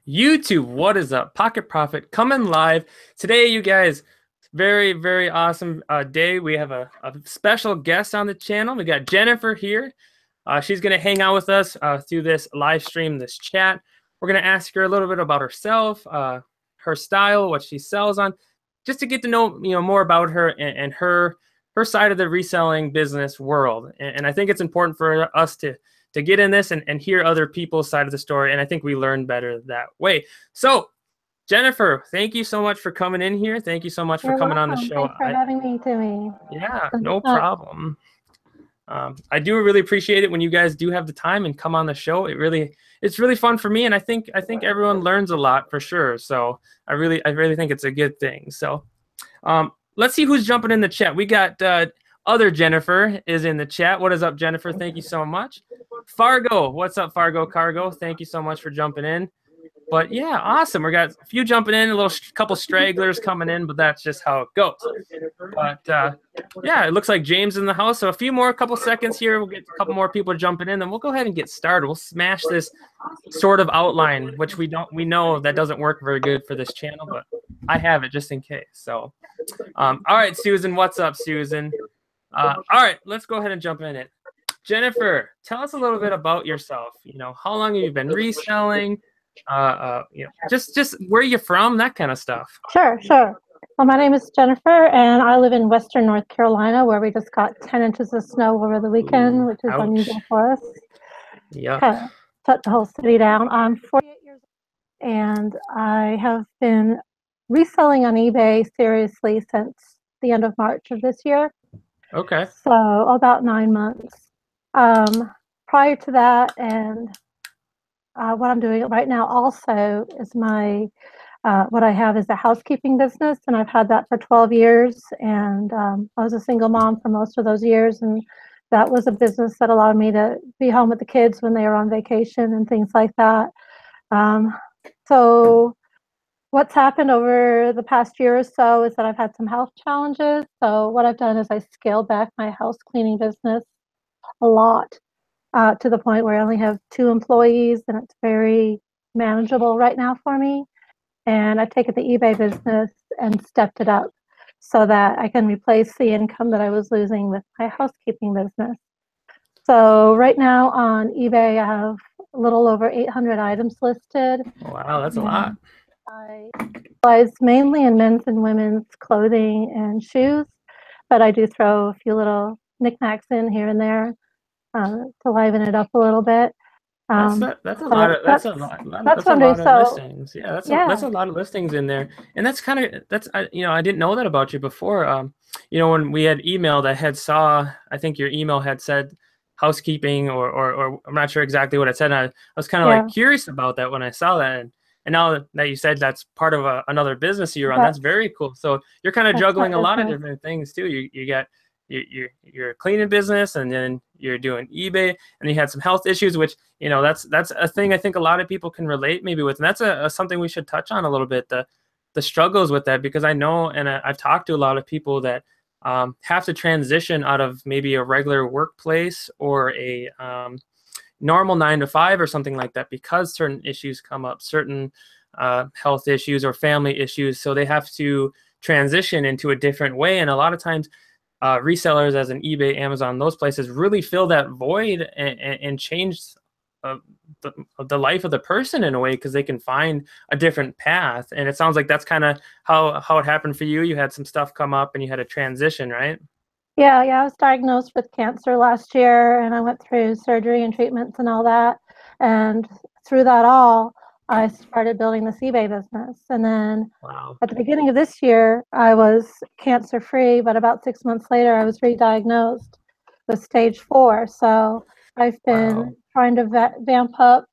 YouTube, what is up? Pocket Profit coming live today, you guys. Very, very awesome day. We have a special guest on the channel. We got Jennifer here. She's going to hang out with us through this live stream, this chat. We're going to ask her a little bit about herself, her style, what she sells on, just to get to know more about her and her side of the reselling business world. And I think it's important for us to get in this and hear other people's side of the story. And I think we learn better that way. So, Jennifer, thank you so much for coming in here. Thank you so much for You're coming on the welcome. show. Thanks for having me, Timmy. Yeah, no problem. I do really appreciate it when you guys do have the time and come on the show. It's really fun for me, and I think everyone learns a lot for sure. So I really think it's a good thing. So let's see who's jumping in the chat. We got other Jennifer is in the chat. What is up, Jennifer? Thank you so much. Fargo, what's up, Fargo Cargo? Thank you so much for jumping in. But yeah, awesome. We got a few jumping in, couple stragglers coming in, but that's just how it goes. But yeah, it looks like James in the house. So a couple seconds here. We'll get a couple more people jumping in, then we'll go ahead and get started. We'll smash this sort of outline, which we know that doesn't work very good for this channel, but I have it just in case. So, all right, Susan, what's up, Susan? All right, let's go ahead and jump in it. Jennifer, tell us a little bit about yourself. How long have you been reselling? Just where you're from, that kind of stuff. Sure. Well, my name is Jennifer, and I live in Western North Carolina, where we just got 10 inches of snow over the weekend, which is unusual for us. Yeah. Kind of shut the whole city down. I'm 48 years old, and I have been reselling on eBay seriously since the end of March of this year. Okay. So about 9 months. Prior to that, and what I'm doing right now also is what I have is a housekeeping business, and I've had that for 12 years. And I was a single mom for most of those years, and that was a business that allowed me to be home with the kids when they were on vacation and things like that. So what's happened over the past year or so is that I've had some health challenges. So what I've done is I scaled back my house cleaning business a lot. To the point where I only have 2 employees, and it's very manageable right now for me. And I've taken the eBay business and stepped it up so that I can replace the income that I was losing with my housekeeping business. So right now on eBay, I have a little over 800 items listed. Wow, that's a lot. I specialize mainly in men's and women's clothing and shoes, but I do throw a few little knickknacks in here and there to liven it up a little bit. That's a lot of listings. Yeah, that's a lot of listings in there, and I didn't know that about you before. When we had emailed, I think your email had said housekeeping, or I'm not sure exactly what it said. I was kind of like curious about that when I saw that, and now that you said that's part of another business you're on, that's very cool. So you're kind of juggling a lot of different things too. You got your cleaning business, and then you're doing eBay, and you had some health issues, which that's a thing I think a lot of people can relate maybe with, and that's something we should touch on a little bit, the struggles with that, because I know, and I've talked to a lot of people that have to transition out of maybe a regular workplace or a normal 9-to-5 or something like that, because certain issues come up, certain health issues or family issues, so they have to transition into a different way. And a lot of times resellers, as in eBay, Amazon, those places really fill that void and change the life of the person in a way, because they can find a different path. And it sounds like that's kind of how it happened for you. You had some stuff come up and you had a transition, right? Yeah, I was diagnosed with cancer last year, and I went through surgery and treatments and all that. And through that all, I started building this eBay business. And then at the beginning of this year, I was cancer-free, but about 6 months later, I was re-diagnosed with stage 4. So I've been trying to vamp up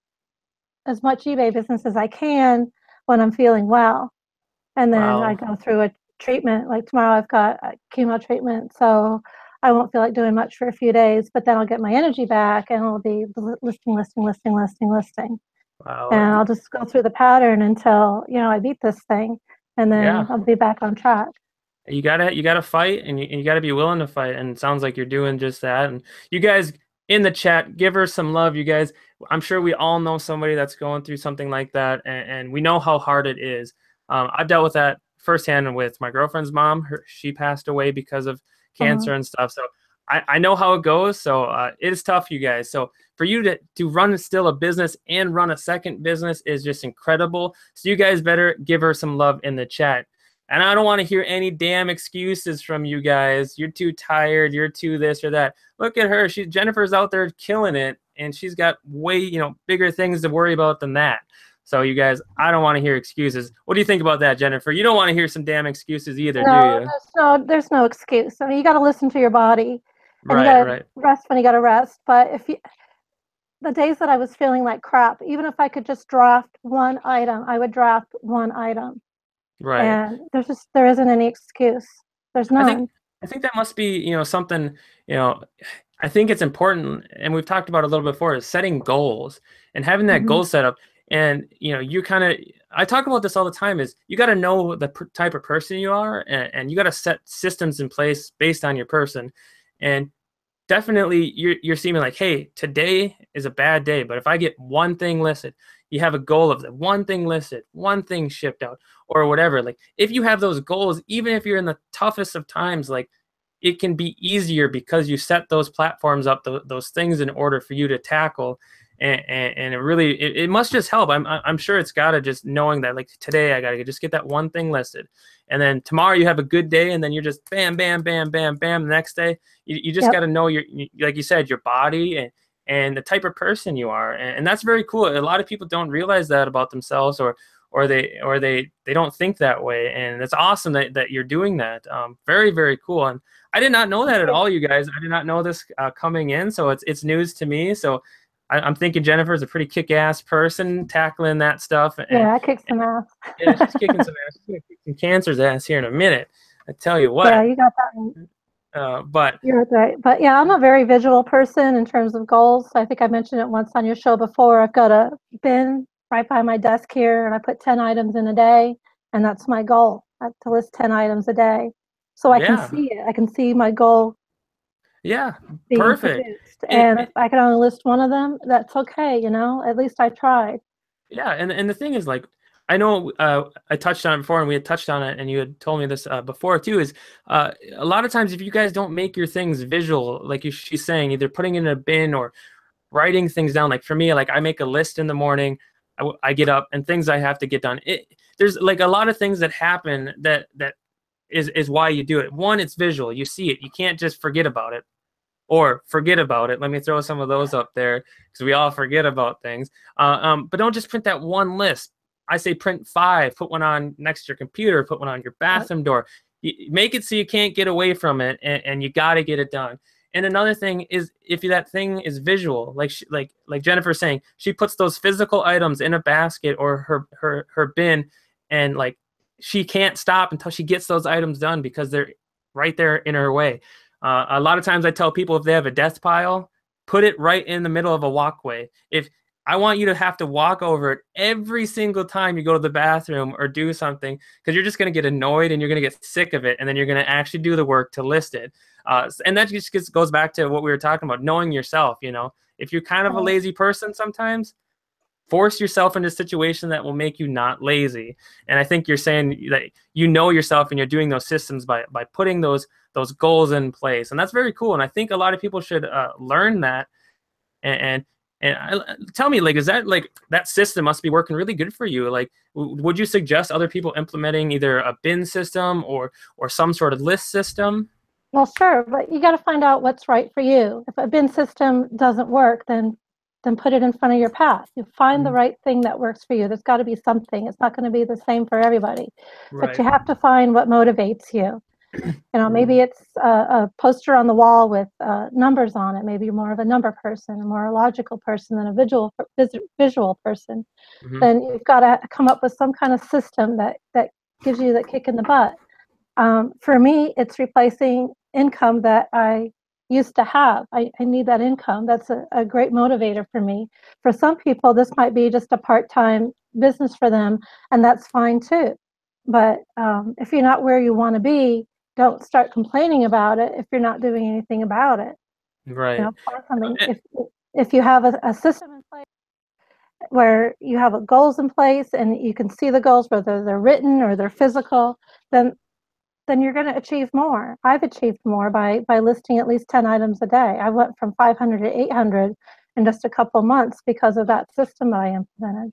as much eBay business as I can when I'm feeling well. And then I go through a treatment. Like tomorrow, I've got a chemo treatment, so I won't feel like doing much for a few days, but then I'll get my energy back, and I'll be listing. Wow. And I'll just go through the pattern until I beat this thing, and then I'll be back on track. You gotta fight, and you gotta be willing to fight, and it sounds like you're doing just that. And you guys in the chat, give her some love. You guys, I'm sure we all know somebody that's going through something like that, and we know how hard it is. I've dealt with that firsthand with my girlfriend's mom. She passed away because of cancer and stuff. So I know how it goes. So it is tough, you guys. So for you to run still a business and run a second business is just incredible. So you guys better give her some love in the chat. And I don't want to hear any damn excuses from you guys. You're too tired. You're too this or that. Look at her. Jennifer's out there killing it, and she's got way, bigger things to worry about than that. So you guys, I don't want to hear excuses. What do you think about that, Jennifer? You don't want to hear some damn excuses either, do you? There's no excuse. I mean, you got to listen to your body, and you Right, got to right. rest when you got to rest. But the days that I was feeling like crap, even if I could just draft one item, I would draft one item. Right. And there isn't any excuse. There's none. I think that must be, something, I think it's important, and we've talked about it a little before, is setting goals and having that goal set up. And, I talk about this all the time, is you got to know the type of person you are, and you got to set systems in place based on your person. And definitely you're seeming like, hey, today is a bad day, but if I get one thing listed, you have a goal of the one thing listed, one thing shipped out, or whatever. Like if you have those goals, even if you're in the toughest of times, like it can be easier because you set those platforms up, those things in order for you to tackle. And it really, it must just help. I'm sure it's gotta, just knowing that like today I gotta just get that one thing listed, and then tomorrow you have a good day, and then you're just bam, bam, bam, bam, bam. The next day you just gotta know like you said, your body and the type of person you are, and that's very cool. A lot of people don't realize that about themselves, or they don't think that way, and it's awesome that you're doing that. Very, very cool. And I did not know that at all, you guys. I did not know this coming in, so it's news to me. So I'm thinking Jennifer's a pretty kick-ass person tackling that stuff. Yeah, I kicked some ass. Yeah, she's kicking some ass. She's gonna kick some cancer's ass here in a minute. I tell you what. Yeah, you got that right. But you're right. But yeah, I'm a very visual person in terms of goals. I think I mentioned it once on your show before. I've got a bin right by my desk here, and I put 10 items in a day, and that's my goal, to list 10 items a day. So I can see it. I can see my goal. Yeah, perfect. And if I can only list one of them, that's okay, at least I tried. Yeah, and the thing is, like, I know I touched on it before, and we had touched on it, and you had told me this before too, is a lot of times if you guys don't make your things visual, like she's saying, either putting it in a bin or writing things down. Like for me, like I make a list in the morning, I get up, and things I have to get done. There's like a lot of things that happen that is why you do it. One, it's visual. You see it. You can't just forget about it. Or forget about it. Let me throw some of those up there because we all forget about things. But don't just print that one list. I say print 5. Put one on next to your computer. Put one on your bathroom door. Make it so you can't get away from it, and you got to get it done. And another thing is, if that thing is visual, like Jennifer's saying, she puts those physical items in a basket or her bin, and like she can't stop until she gets those items done because they're right there in her way. A lot of times I tell people if they have a death pile, put it right in the middle of a walkway. If I want you to have to walk over it every single time you go to the bathroom or do something, because you're just going to get annoyed and you're going to get sick of it, and then you're going to actually do the work to list it. And that just goes back to what we were talking about, knowing yourself. If you're kind of a lazy person sometimes, force yourself into a situation that will make you not lazy. And I think you're saying that you know yourself, and you're doing those systems by putting those goals in place, and that's very cool. And I think a lot of people should learn that. And tell me, like, is that like that system must be working really good for you? Like, would you suggest other people implementing either a bin system or some sort of list system? Well, sure, but you got to find out what's right for you. If a bin system doesn't work, then put it in front of your path. You find the right thing that works for you. There's got to be something. It's not going to be the same for everybody, but you have to find what motivates you. Maybe it's a poster on the wall with numbers on it. Maybe you're more of a number person, a more logical person than a visual person. Then you've got to come up with some kind of system that gives you that kick in the butt. For me, it's replacing income that I used to have. I need that income. That's a great motivator for me. For some people, this might be just a part-time business for them, and that's fine too. But if you're not where you want to be, don't start complaining about it if you're not doing anything about it. Right. Find something. if you have a system in place where you have goals in place and you can see the goals, whether they're written or they're physical, then you're going to achieve more. I've achieved more by listing at least 10 items a day. I went from 500 to 800 in just a couple months because of that system that I implemented.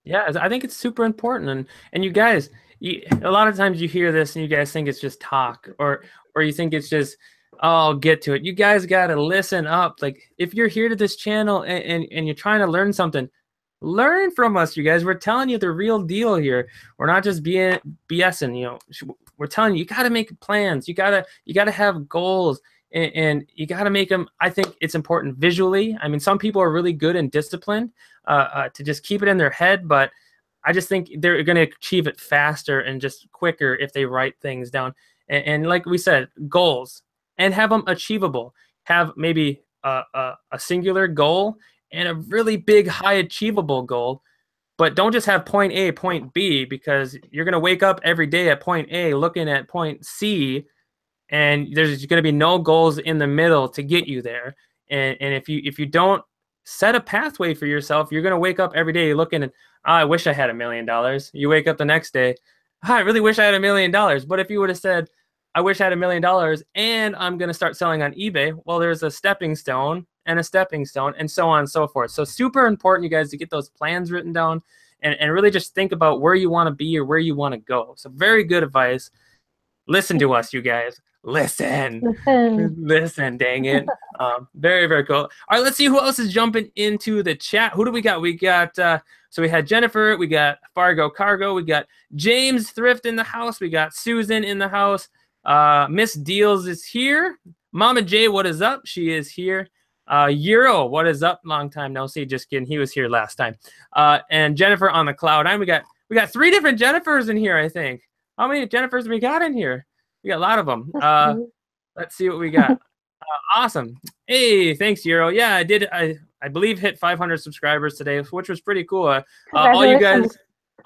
Yeah, I think it's super important. And you guys, a lot of times you hear this and you guys think it's just talk, or you think it's just, oh, I'll get to it. You guys got to listen up. Like, if you're here to this channel and you're trying to learn something, learn from us, you guys. We're telling you the real deal here. We're not just being BSing, you know. We're telling you, you got to make plans. You got to have goals, and you got to make them. I think it's important visually. I mean, some people are really good and disciplined to just keep it in their head, but I just think they're going to achieve it faster and just quicker if they write things down. And like we said, goals, and have them achievable. Have maybe a singular goal and a really big, high achievable goal. But don't just have point A, point B, because you're going to wake up every day at point A looking at point C, and there's going to be no goals in the middle to get you there. And if you don't set a pathway for yourself, you're going to wake up every day looking at, oh, I wish I had $1 million. You wake up the next day, oh, I really wish I had $1 million. But if you would have said, I wish I had $1 million and I'm going to start selling on eBay, well, there's a stepping stone and a stepping stone, and so on and so forth. So super important, you guys, to get those plans written down and really just think about where you want to be or where you want to go. So very good advice. Listen to us, you guys. Listen, dang it. Very, very cool. All right, let's see who else is jumping into the chat. Who do we got? We got, so we had Jennifer, we got Fargo Cargo, we got James Thrift in the house, we got Susan in the house. Miss Deals is here. Mama J, what is up? She is here. Euro, what is up? Long time no see. Just kidding. He was here last time. And Jennifer on the cloud nine. We got 3 different Jennifers in here, I think. How many Jennifers we got in here? We got a lot of them. Let's see what we got. Awesome. Hey, thanks, Euro. Yeah, I did. I believe hit 500 subscribers today, which was pretty cool. All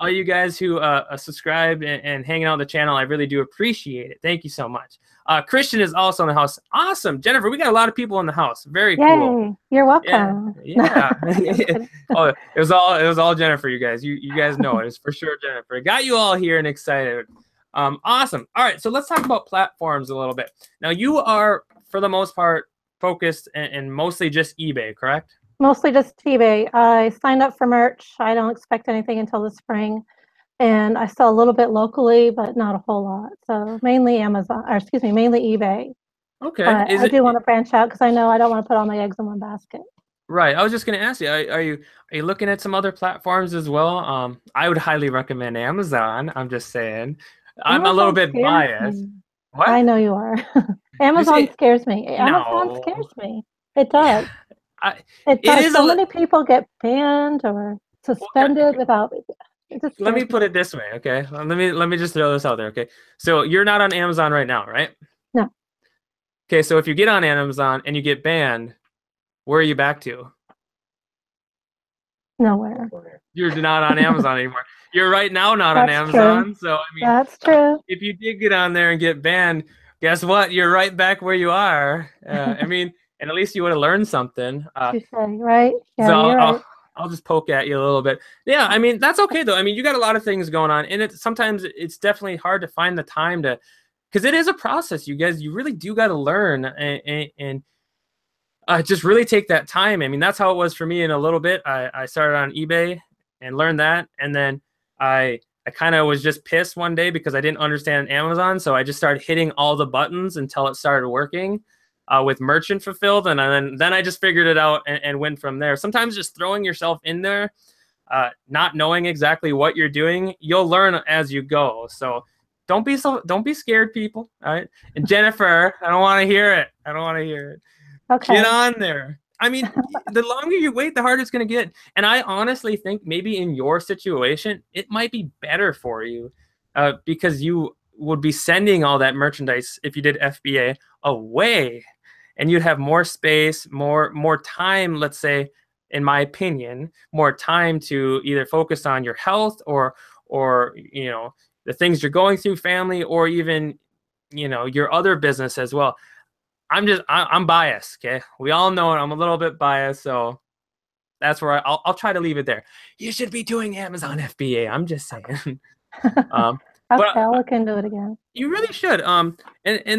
you guys who subscribed and hanging out on the channel, I really do appreciate it. Thank you so much. Christian is also in the house. Awesome. Jennifer, we got a lot of people in the house. Very cool. You're welcome. Yeah. Oh, it was all Jennifer, you guys. You guys know it. It's for sure Jennifer. Got you all here and excited. Awesome. All right, so let's talk about platforms a little bit. Now, you are, for the most part, focused and mostly just eBay, correct? Mostly just eBay. I signed up for merch. I don't expect anything until the spring. And I sell a little bit locally, but not a whole lot. So mainly mainly eBay. Okay. But I do want to branch out because I know I don't want to put all my eggs in one basket. Right. I was just going to ask you, are you looking at some other platforms as well? I would highly recommend Amazon. I'm just saying. I'm a little bit biased. What? I know you are. Amazon scares me. Amazon scares me. It does. So many people get banned or suspended without. Let me put it this way, okay? Let me just throw this out there, okay? So you're not on Amazon right now, right? No. Okay, so if you get on Amazon and you get banned, where are you back to? Nowhere. You're not on Amazon anymore. You're right now not on Amazon. True. So I mean, that's true. If you did get on there and get banned, guess what? You're right back where you are. I mean, and at least you would have learned something. Right? Yeah, so you're right. I'll just poke at you a little bit. Yeah, I mean, that's okay though. I mean, you got a lot of things going on, and sometimes it's definitely hard to find the time to, because it is a process, you guys. You really do got to learn and just really take that time. I mean, that's how it was for me in a little bit. I started on eBay and learned that, and then I kind of was just pissed one day because I didn't understand Amazon, so I just started hitting all the buttons until it started working. With merchant fulfilled, and then I just figured it out and went from there. Sometimes just throwing yourself in there, not knowing exactly what you're doing, you'll learn as you go. So don't be scared, people. All right. And Jennifer, I don't want to hear it. Okay. Get on there. I mean, the longer you wait, the harder it's going to get. And I honestly think maybe in your situation, it might be better for you because you would be sending all that merchandise if you did FBA away. And you'd have more space, more time, let's say, in my opinion, more time to either focus on your health or you know, the things you're going through, family, or even, you know, your other business as well. I'm biased. Okay, we all know it. I'm a little bit biased, so that's where I'll try to leave it there. You should be doing Amazon FBA. I'm just saying. um, Okay, but I'll look into it again. you really should. And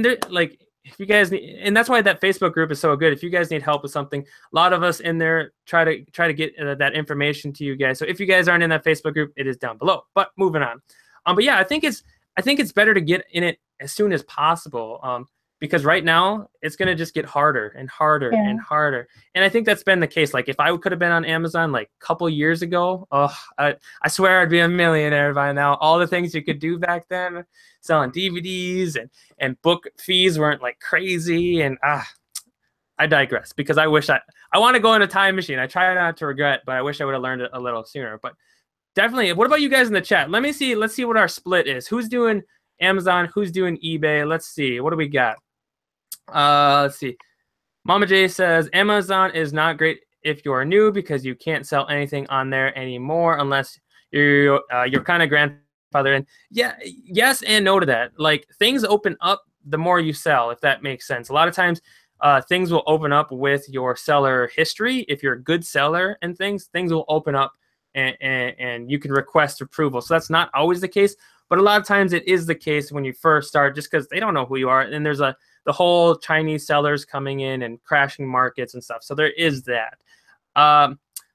there, like, if you guys need, and that's why that Facebook group is so good. If you guys need help with something, a lot of us in there try to get that information to you guys. So if you guys aren't in that Facebook group, it is down below. But moving on. But yeah, I think it's better to get in it as soon as possible. Because right now it's gonna just get harder and harder and harder. And I think that's been the case. Like if I could have been on Amazon like a couple years ago, I swear I'd be a millionaire by now. All the things you could do back then, selling DVDs and book fees weren't like crazy. And I digress because I want to go in a time machine. I try not to regret, but I wish I would have learned it a little sooner. But definitely, what about you guys in the chat? Let's see what our split is. Who's doing Amazon? Who's doing eBay? Let's see. What do we got? Let's see. Mama J says Amazon is not great if you are new because you can't sell anything on there anymore unless you're kind of grandfather in. Yeah, yes and no to that. Like things open up the more you sell, if that makes sense. A lot of times things will open up with your seller history. If you're a good seller and things will open up and you can request approval. So that's not always the case, but a lot of times it is the case when you first start just because they don't know who you are. And there's the whole Chinese sellers coming in and crashing markets and stuff. So there is that.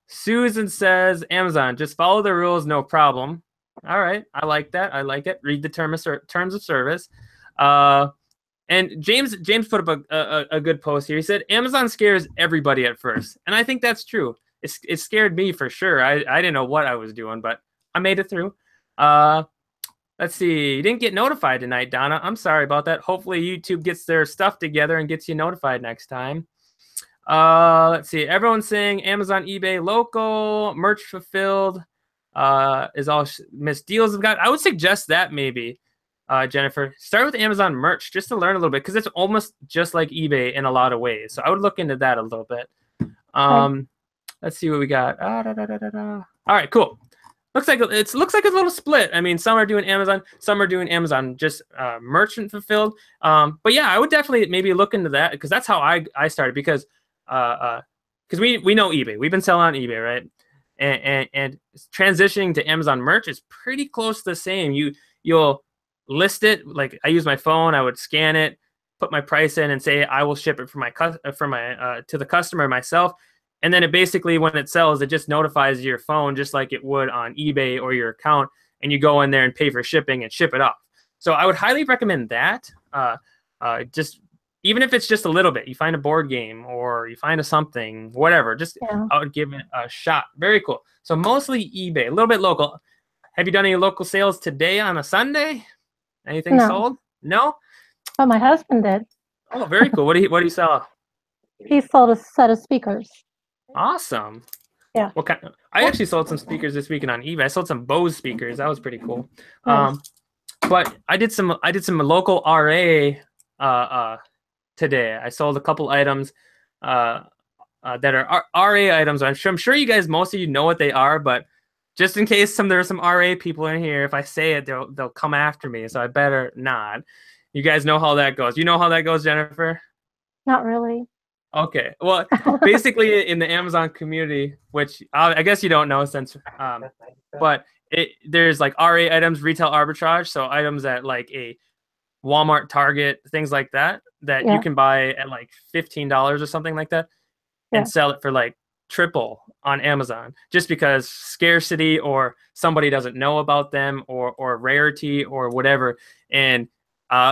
Susan says, Amazon, just follow the rules, no problem. All right. I like that. I like it. Read the terms of service. And James put up a good post here. He said, Amazon scares everybody at first. And I think that's true. It scared me for sure. I didn't know what I was doing, but I made it through. Let's see. You didn't get notified tonight, Donna. I'm sorry about that. Hopefully YouTube gets their stuff together and gets you notified next time. Let's see. Everyone's saying Amazon, eBay, local, merch fulfilled is all missed deals have got. I would suggest that maybe, Jennifer. Start with Amazon merch just to learn a little bit because it's almost just like eBay in a lot of ways. So I would look into that a little bit. Let's see what we got. All right, cool. Looks like a little split. I mean, some are doing Amazon, some are doing Amazon just merchant fulfilled. But yeah, I would definitely maybe look into that because that's how I started because we know eBay. We've been selling on eBay, right? And transitioning to Amazon merch is pretty close to the same. You'll list it like I use my phone. I would scan it, put my price in, and say I will ship it for my to the customer myself. And then it basically, when it sells, it just notifies your phone just like it would on eBay or your account, and you go in there and pay for shipping and ship it off. So I would highly recommend that. Just even if it's just a little bit, you find a board game or you find something, whatever. Just I would give it a shot. Very cool. So mostly eBay, a little bit local. Have you done any local sales today on a Sunday? Anything sold? No. Oh, my husband did. Oh, very cool. What do you sell? He sold a set of speakers. Awesome. Yeah. What kind? I actually sold some speakers this weekend on eBay. I sold some Bose speakers. That was pretty cool. Nice. But I did some local RA today. I sold a couple items that are RA items. I'm sure you guys, most of you know what they are, but just in case there are some RA people in here, if I say it, they'll come after me. So I better not. You guys know how that goes. You know how that goes, Jennifer? Not really. Okay. Well, basically in the Amazon community, which I guess you don't know since, but there's like RA items, retail arbitrage. So items at like a Walmart, Target, things like that you can buy at like $15 or something like that and sell it for like triple on Amazon just because scarcity or somebody doesn't know about them or rarity or whatever. And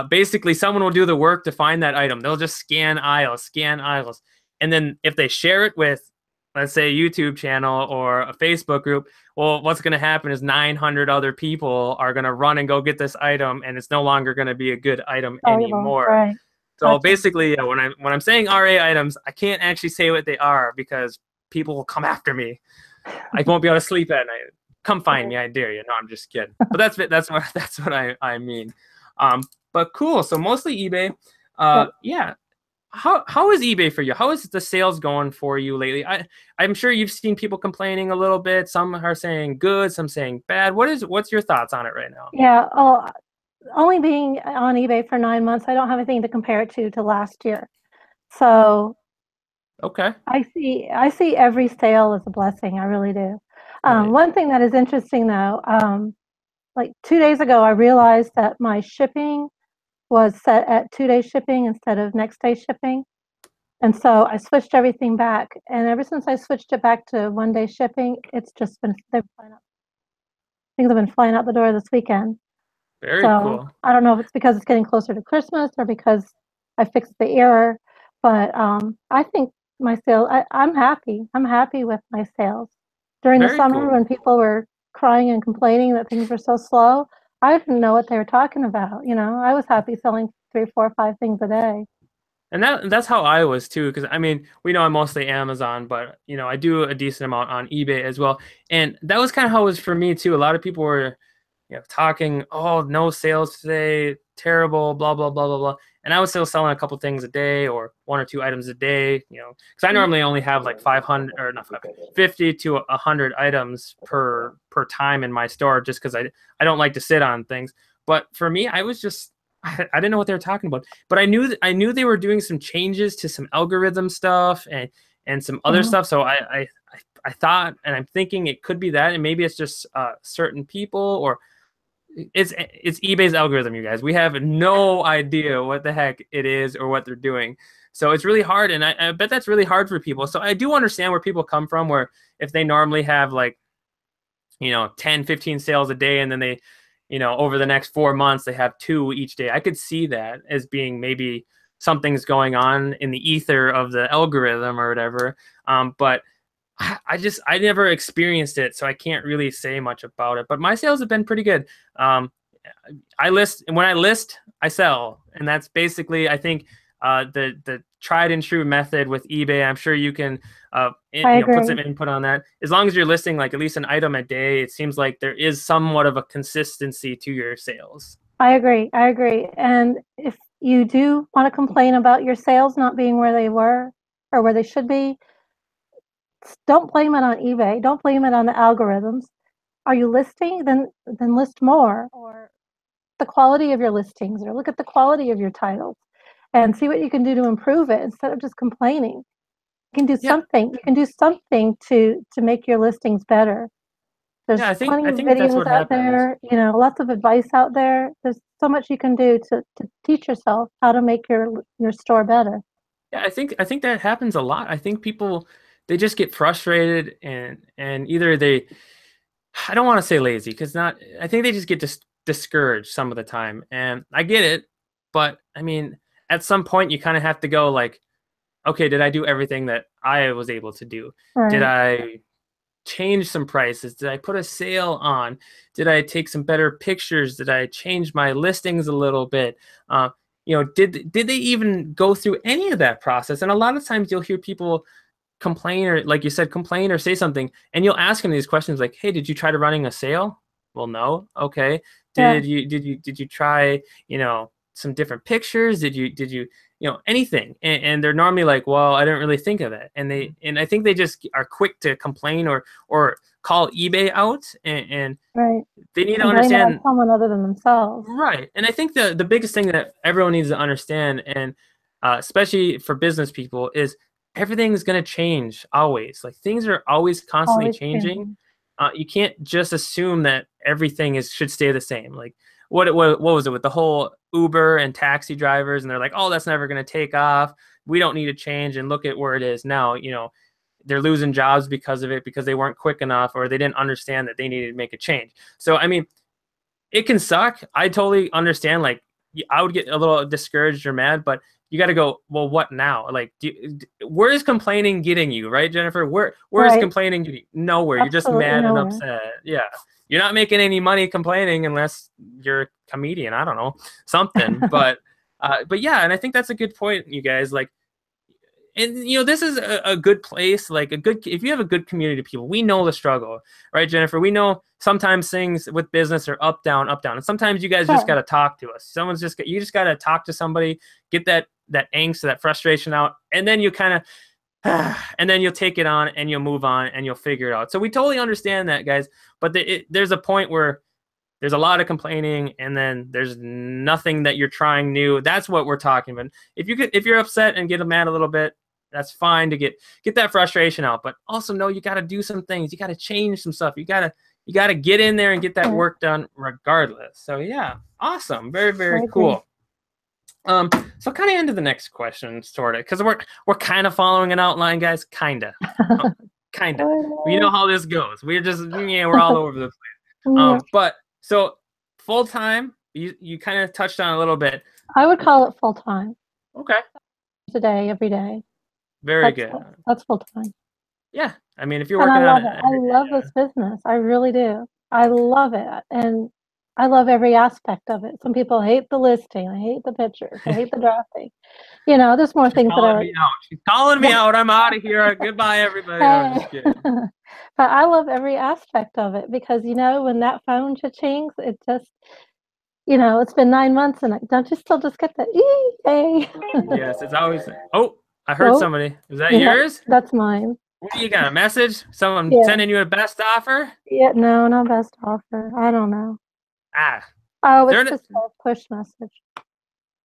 basically someone will do the work to find that item. They'll just scan aisles. And then if they share it with, let's say, a YouTube channel or a Facebook group, well, what's going to happen is 900 other people are going to run and go get this item, and it's no longer going to be a good item anymore. Right. So basically, when I'm saying RA items, I can't actually say what they are because people will come after me. I won't be able to sleep at night. Come find me, I dare you. No, I'm just kidding. But that's what I mean. But cool. So mostly eBay. Yeah. How is eBay for you? How is the sales going for you lately? I'm sure you've seen people complaining a little bit. Some are saying good, some saying bad. What's your thoughts on it right now? Yeah. Oh, only being on eBay for 9 months, I don't have anything to compare it to last year. So Okay. I see every sale as a blessing. I really do. Right. One thing that is interesting though, like 2 days ago, I realized that my shipping was set at 2 day shipping instead of next day shipping. And so I switched everything back. And ever since I switched it back to 1 day shipping, it's just been, things have been flying out the door this weekend. Very So cool. I don't know if it's because it's getting closer to Christmas or because I fixed the error, but I think my sales, I'm happy. I'm happy with my sales. During the Very summer cool. when people were crying and complaining that things were so slow, I didn't know what they were talking about. I was happy selling 3, 4, 5 things a day. And that's how I was too, because I mean, we know I'm mostly Amazon, but I do a decent amount on eBay as well. And that was kind of how it was for me too. A lot of people were, talking, oh, no sales today, terrible, blah blah blah blah blah. And I was still selling a couple things a day or 1 or 2 items a day, because I normally only have like 500 or not 500, 50 to 100 items per time in my store, just because I don't like to sit on things. But for me, I was just I didn't know what they were talking about, but I knew they were doing some changes to some algorithm stuff and some other Mhm. stuff. So I thought, and I'm thinking it could be that, and maybe it's just certain people, or it's eBay's algorithm, you guys. We have no idea what the heck it is or what they're doing. So it's really hard, and I bet that's really hard for people. So I do understand where people come from, where if they normally have like 10, 15 sales a day, and then they over the next 4 months they have two each day. I could see that as being maybe something's going on in the ether of the algorithm or whatever. But I never experienced it, so I can't really say much about it. But my sales have been pretty good. Um, I list, and when I list, I sell, and that's basically, I think, the tried and true method with eBay. I'm sure you can I put some agree. input on that. As long as you're listing like at least an item a day, it seems like there is somewhat of a consistency to your sales. I agree. I agree. And if you do want to complain about your sales not being where they were or where they should be, don't blame it on eBay. Don't blame it on the algorithms. Are you listing? Then list more, or the quality of your listings, or look at the quality of your titles and see what you can do to improve it instead of just complaining. You can do Yeah, something. You can do something to make your listings better. yeah, There's I think plenty I of think that's videos what out happens. there, lots of advice out there. There's so much you can do to teach yourself how to make your store better. Yeah, I think that happens a lot. I think people, they just get frustrated, and either they, I don't want to say lazy, because not, I think they just get discouraged some of the time. And I get it, but I mean, at some point you kind of have to go like, okay, did I do everything that I was able to do? Did Right. I change some prices? Did I put a sale on? Did I take some better pictures? Did I change my listings a little bit? Uh, did they even go through any of that process? And a lot of times you'll hear people complain, or like you said, complain or say something, and you'll ask them these questions like, hey, did you try to running a sale? Well, no. Okay. Yeah. Did you try, some different pictures? Did you anything? And they're normally like, well, I didn't really think of that. And I think they just are quick to complain or call eBay out, and Right. they need to And blame it on understand. someone other than themselves. Right. And I think the biggest thing that everyone needs to understand, and especially for business people, is everything's going to change always. Like, things are always constantly Always changing. changing. You can't just assume that everything should stay the same. Like, what was it with the whole Uber and taxi drivers? And they're like, oh, that's never going to take off. We don't need to change. And look at where it is now. They're losing jobs because of it, because they weren't quick enough, or they didn't understand that they needed to make a change. So, I mean, it can suck. I totally understand. Like, I would get a little discouraged or mad, but you got to go, well, what now? Like, where is complaining getting you, right, Jennifer? Where is Right. complaining getting you? Nowhere. You're just Absolutely mad and nowhere. upset. Yeah. You're not making any money complaining unless you're a comedian. I don't know, something. But yeah, and I think that's a good point, you guys. Like, and this is a good place, like, if you have a good community of people. We know the struggle, right, Jennifer? We know sometimes things with business are up down, and sometimes you guys just got Sure. to talk to us. You just got to talk to somebody, get that angst, that frustration out, and then you kind of and then you'll take it on, and you'll move on, and you'll figure it out. So we totally understand that, guys. But there's a point where there's a lot of complaining, and then there's nothing that you're trying new. That's what we're talking about. If you're upset and get mad a little bit, that's fine to get that frustration out. But also know you got to do some things. You got to change some stuff. You got to get in there and get that work done regardless. So yeah, awesome, very, very cool. So kind of into the next question, sort of, because we're kind of following an outline, guys. Kinda. You know how this goes. We're just we're all over the place. But so full time, you kind of touched on a little bit. I would call it full time. Okay. Today, every day. Very good. That's full time. Yeah, I mean, if you're working on it, I love this business. I really do. I love it, and I love every aspect of it. Some people hate the listing. I hate the pictures. I hate the drafting. There's more things that are. She's calling me out. I'm out of here. Goodbye, everybody. I'm just kidding. But I love every aspect of it because when that phone cha-chings, it just, it's been 9 months, and don't you still just get that hey? Yes, it's always. Oh, I heard somebody. Is that yours? That's mine. What do you got? A message? Someone sending you a best offer? Yeah, no, not best offer. I don't know. Oh, it's just a push message.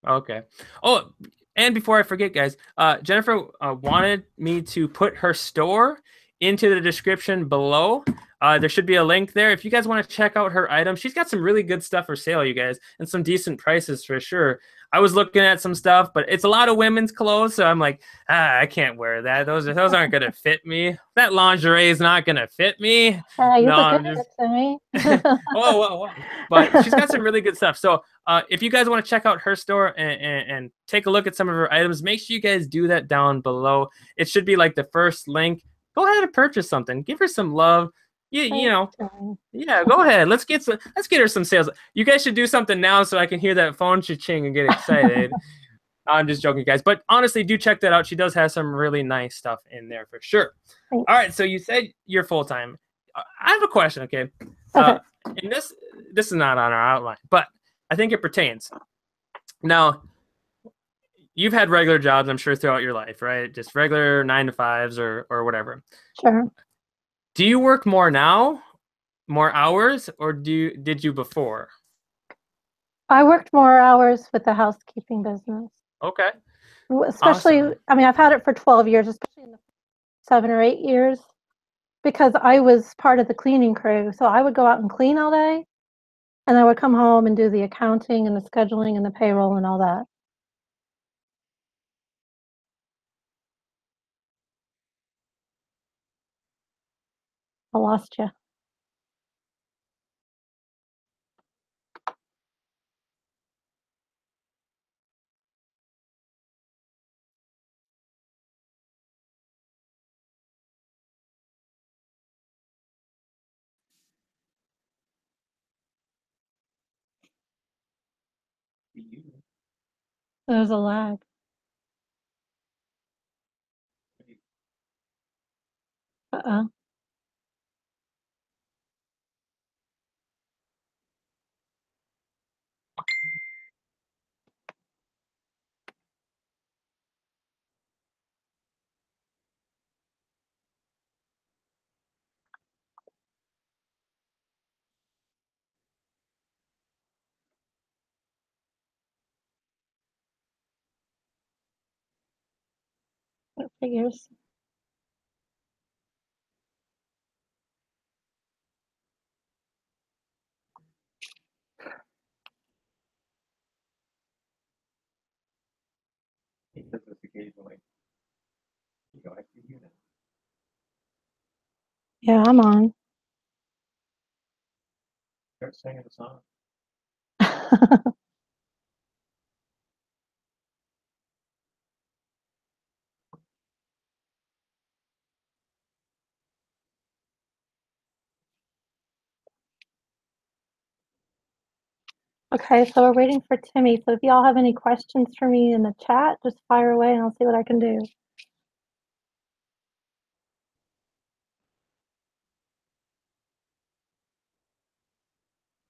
Okay. Oh, and before I forget, guys, Jennifer wanted me to put her store into the description below. There should be a link there. If you guys want to check out her items, she's got some really good stuff for sale, you guys, and some decent prices for sure. I was looking at some stuff, but it's a lot of women's clothes, so I'm like, I can't wear that. Those aren't gonna fit me. That lingerie is not gonna fit me. I'm just. Whoa. But she's got some really good stuff. So if you guys want to check out her store and take a look at some of her items, make sure you guys do that down below. It should be like the first link. Go ahead and purchase something. Give her some love. Yeah, go ahead. Let's get her some sales. You guys should do something now so I can hear that phone cha-ching and get excited. I'm just joking, guys. But honestly, do check that out. She does have some really nice stuff in there for sure. Thanks. All right, so you said you're full-time. I have a question, okay? And this is not on our outline, but I think it pertains. Now, you've had regular jobs, I'm sure, throughout your life, right? Just regular 9-to-5s or whatever. Sure. Do you work more now, more hours, or did you before? I worked more hours with the housekeeping business. Okay. Especially, awesome. I mean, I've had it for 12 years, especially in the 7 or 8 years, because I was part of the cleaning crew. So I would go out and clean all day, and I would come home and do the accounting and the scheduling and the payroll and all that. I lost you. There's a lag. Uh-oh. What figures? Yeah, I'm on. Start singing a song. Okay, so we're waiting for Timmy. So if y'all have any questions for me in the chat, just fire away and I'll see what I can do.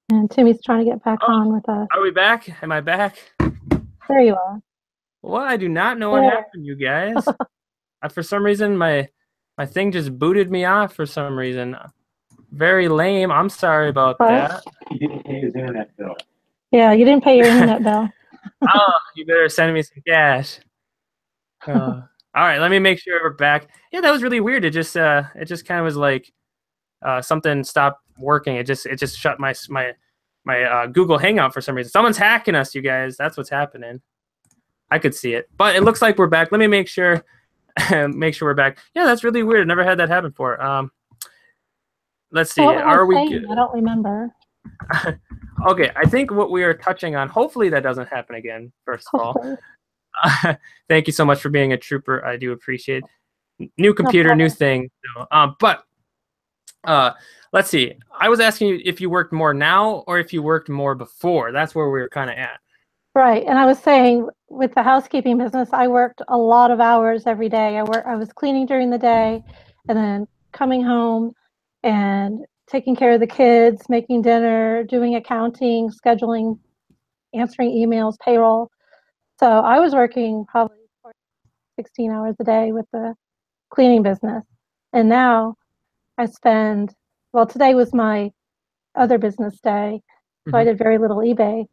And Timmy's trying to get back on with us. Are we back? Am I back? There you are. Well, I do not know what happened, you guys. For some reason, my thing just booted me off for some reason. Very lame. I'm sorry about that. He didn't pay his internet bill. Yeah, you didn't pay your internet bill. Oh, you better send me some cash. All right, let me make sure we're back. Yeah, that was really weird. It just kind of was like something stopped working. It just shut my Google Hangout for some reason. Someone's hacking us, you guys. That's what's happening. I could see it, but it looks like we're back. Let me make sure we're back. Yeah, that's really weird. Never had that happen before. Let's see. Are we good? I don't remember. Okay, I think what we are touching on, hopefully that doesn't happen again, first of all. Thank you so much for being a trooper. I do appreciate it. New computer, new thing. But let's see. I was asking you if you worked more now or if you worked more before. That's where we were kind of at. Right, and I was saying with the housekeeping business, I worked a lot of hours every day. I was cleaning during the day, and then coming home and taking care of the kids, making dinner, doing accounting, scheduling, answering emails, payroll. So I was working probably 16 hours a day with the cleaning business. And now I spend, well, today was my other business day, so I did very little eBay.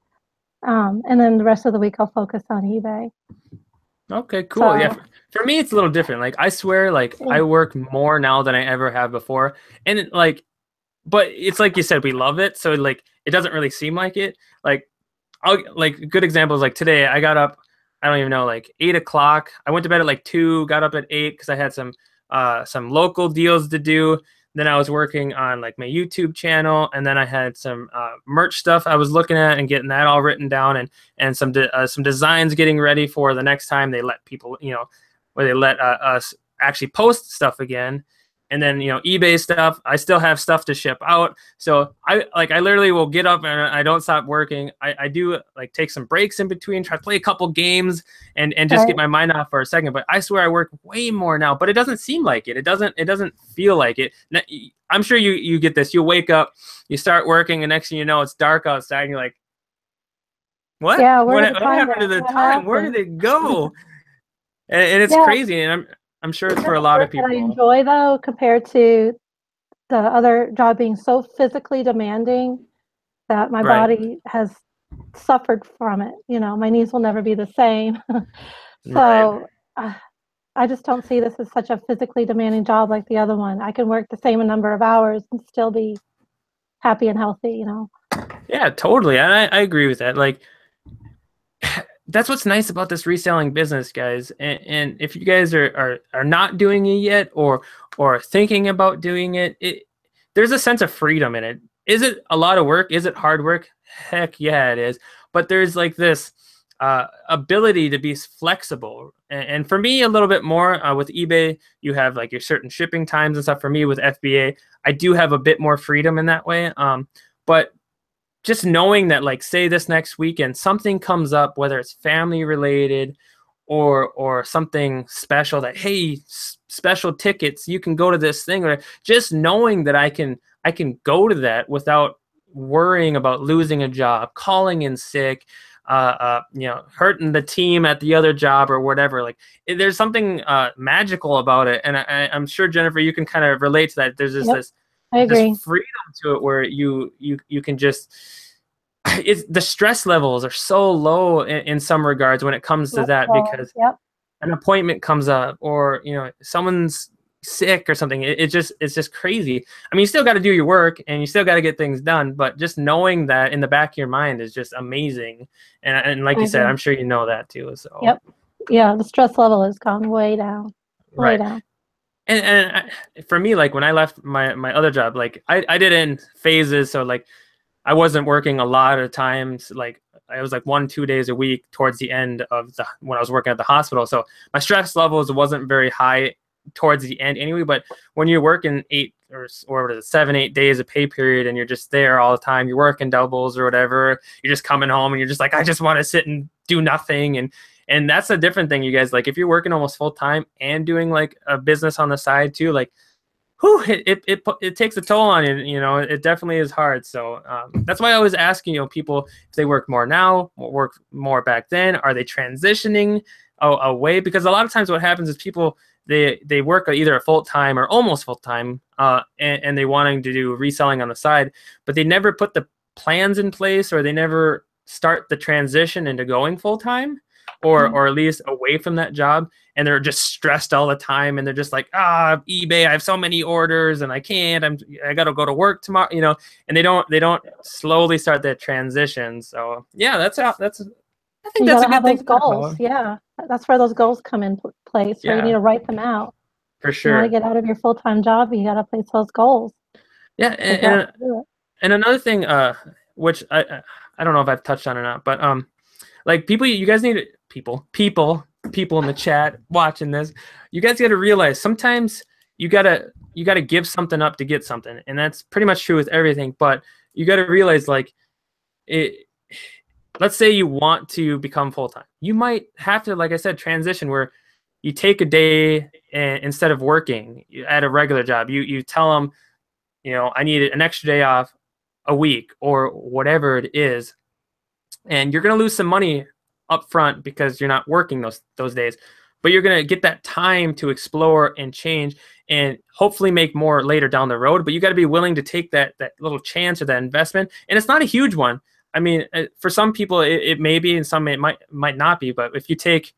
And then the rest of the week I'll focus on eBay. Okay, cool. So, yeah, for me it's a little different. Like I swear, like I work more now than I ever have before, and like, but it's like you said, we love it, so like it doesn't really seem like it. Like, like good examples. Like today, I got up. I don't even know, like 8 o'clock. I went to bed at like 2. Got up at 8 because I had some local deals to do. Then I was working on like my YouTube channel, and then I had some merch stuff I was looking at and getting that all written down, and some designs getting ready for the next time they let people, where they let us actually post stuff again. And then, eBay stuff, I still have stuff to ship out. So I literally will get up and I don't stop working. I do like take some breaks in between, try to play a couple games and just get my mind off for a second. But I swear I work way more now, but it doesn't seem like it. It doesn't feel like it. I'm sure you get this. You wake up, you start working, and next thing you know, it's dark outside and you're like, what? Yeah, what happened to the time? Where did it go? and it's crazy. And I'm sure it's for a lot of people. That I enjoy though, compared to the other job being so physically demanding that my body has suffered from it. My knees will never be the same. So I just don't see this as such a physically demanding job like the other one. I can work the same number of hours and still be happy and healthy. Yeah, totally. And I agree with that. Like, that's what's nice about this reselling business, guys. And if you guys are not doing it yet or thinking about doing it, there's a sense of freedom in it. Is it a lot of work? Is it hard work? Heck yeah, it is. But there's like this ability to be flexible. And for me, a little bit more with eBay, you have like your certain shipping times and stuff. For me with FBA, I do have a bit more freedom in that way. But just knowing that, like, say this next weekend, something comes up, whether it's family related or something special that, hey, special tickets, you can go to this thing, or just knowing that I can go to that without worrying about losing a job, calling in sick, hurting the team at the other job or whatever. Like, there's something magical about it. And I'm sure, Jennifer, you can kind of relate to that. There's just this freedom to it where you can just, the stress levels are so low in some regards when it comes to that, because an appointment comes up or someone's sick or something. It's just crazy. I mean, you still got to do your work and you still got to get things done, but just knowing that in the back of your mind is just amazing. And like you said, I'm sure you know that too. So the stress level has gone way down, way down. And for me, like when I left my other job, like I did it in phases. So like I wasn't working a lot of times. Like I was like 1-2 days a week towards the end of when I was working at the hospital. So my stress levels wasn't very high towards the end anyway. But when you're working 8 or 7-8 days a pay period and you're just there all the time, you're working doubles or whatever, you're just coming home and you're just like, I just want to sit and do nothing. And that's a different thing, you guys. Like if you're working almost full time and doing like a business on the side too, like, whew, it takes a toll on you. It definitely is hard. So that's why I was asking, people if they work more now, work more back then. Are they transitioning away? Because a lot of times what happens is people, they work either a full time or almost full time, and they wanting to do reselling on the side, but they never put the plans in place, or they never start the transition into going full-time, or at least away from that job, and they're just stressed all the time, and they're just like, eBay, I have so many orders and I can't, I gotta go to work tomorrow, you know, and they don't slowly start that transition. So yeah, I think you that's a gotta have good those thing. goals. Yeah, that's where those goals come in place. Where you need to write them out. For sure. You want to get out of your full-time job, you gotta place those goals. Yeah, and another thing, which I don't know if I've touched on or not, but like people, you guys need people in the chat watching this. You guys got to realize sometimes you gotta give something up to get something, and that's pretty much true with everything. But you got to realize, like, let's say you want to become full-time, you might have to, like I said, transition where you take a day and instead of working at a regular job, you tell them, you know, I need an extra day off a week or whatever it is, and you're going to lose some money up front because you're not working those days, but you're going to get that time to explore and change and hopefully make more later down the road. But you got to be willing to take that little chance or that investment, and it's not a huge one. I mean, for some people it may be, and some it might not be, but if you take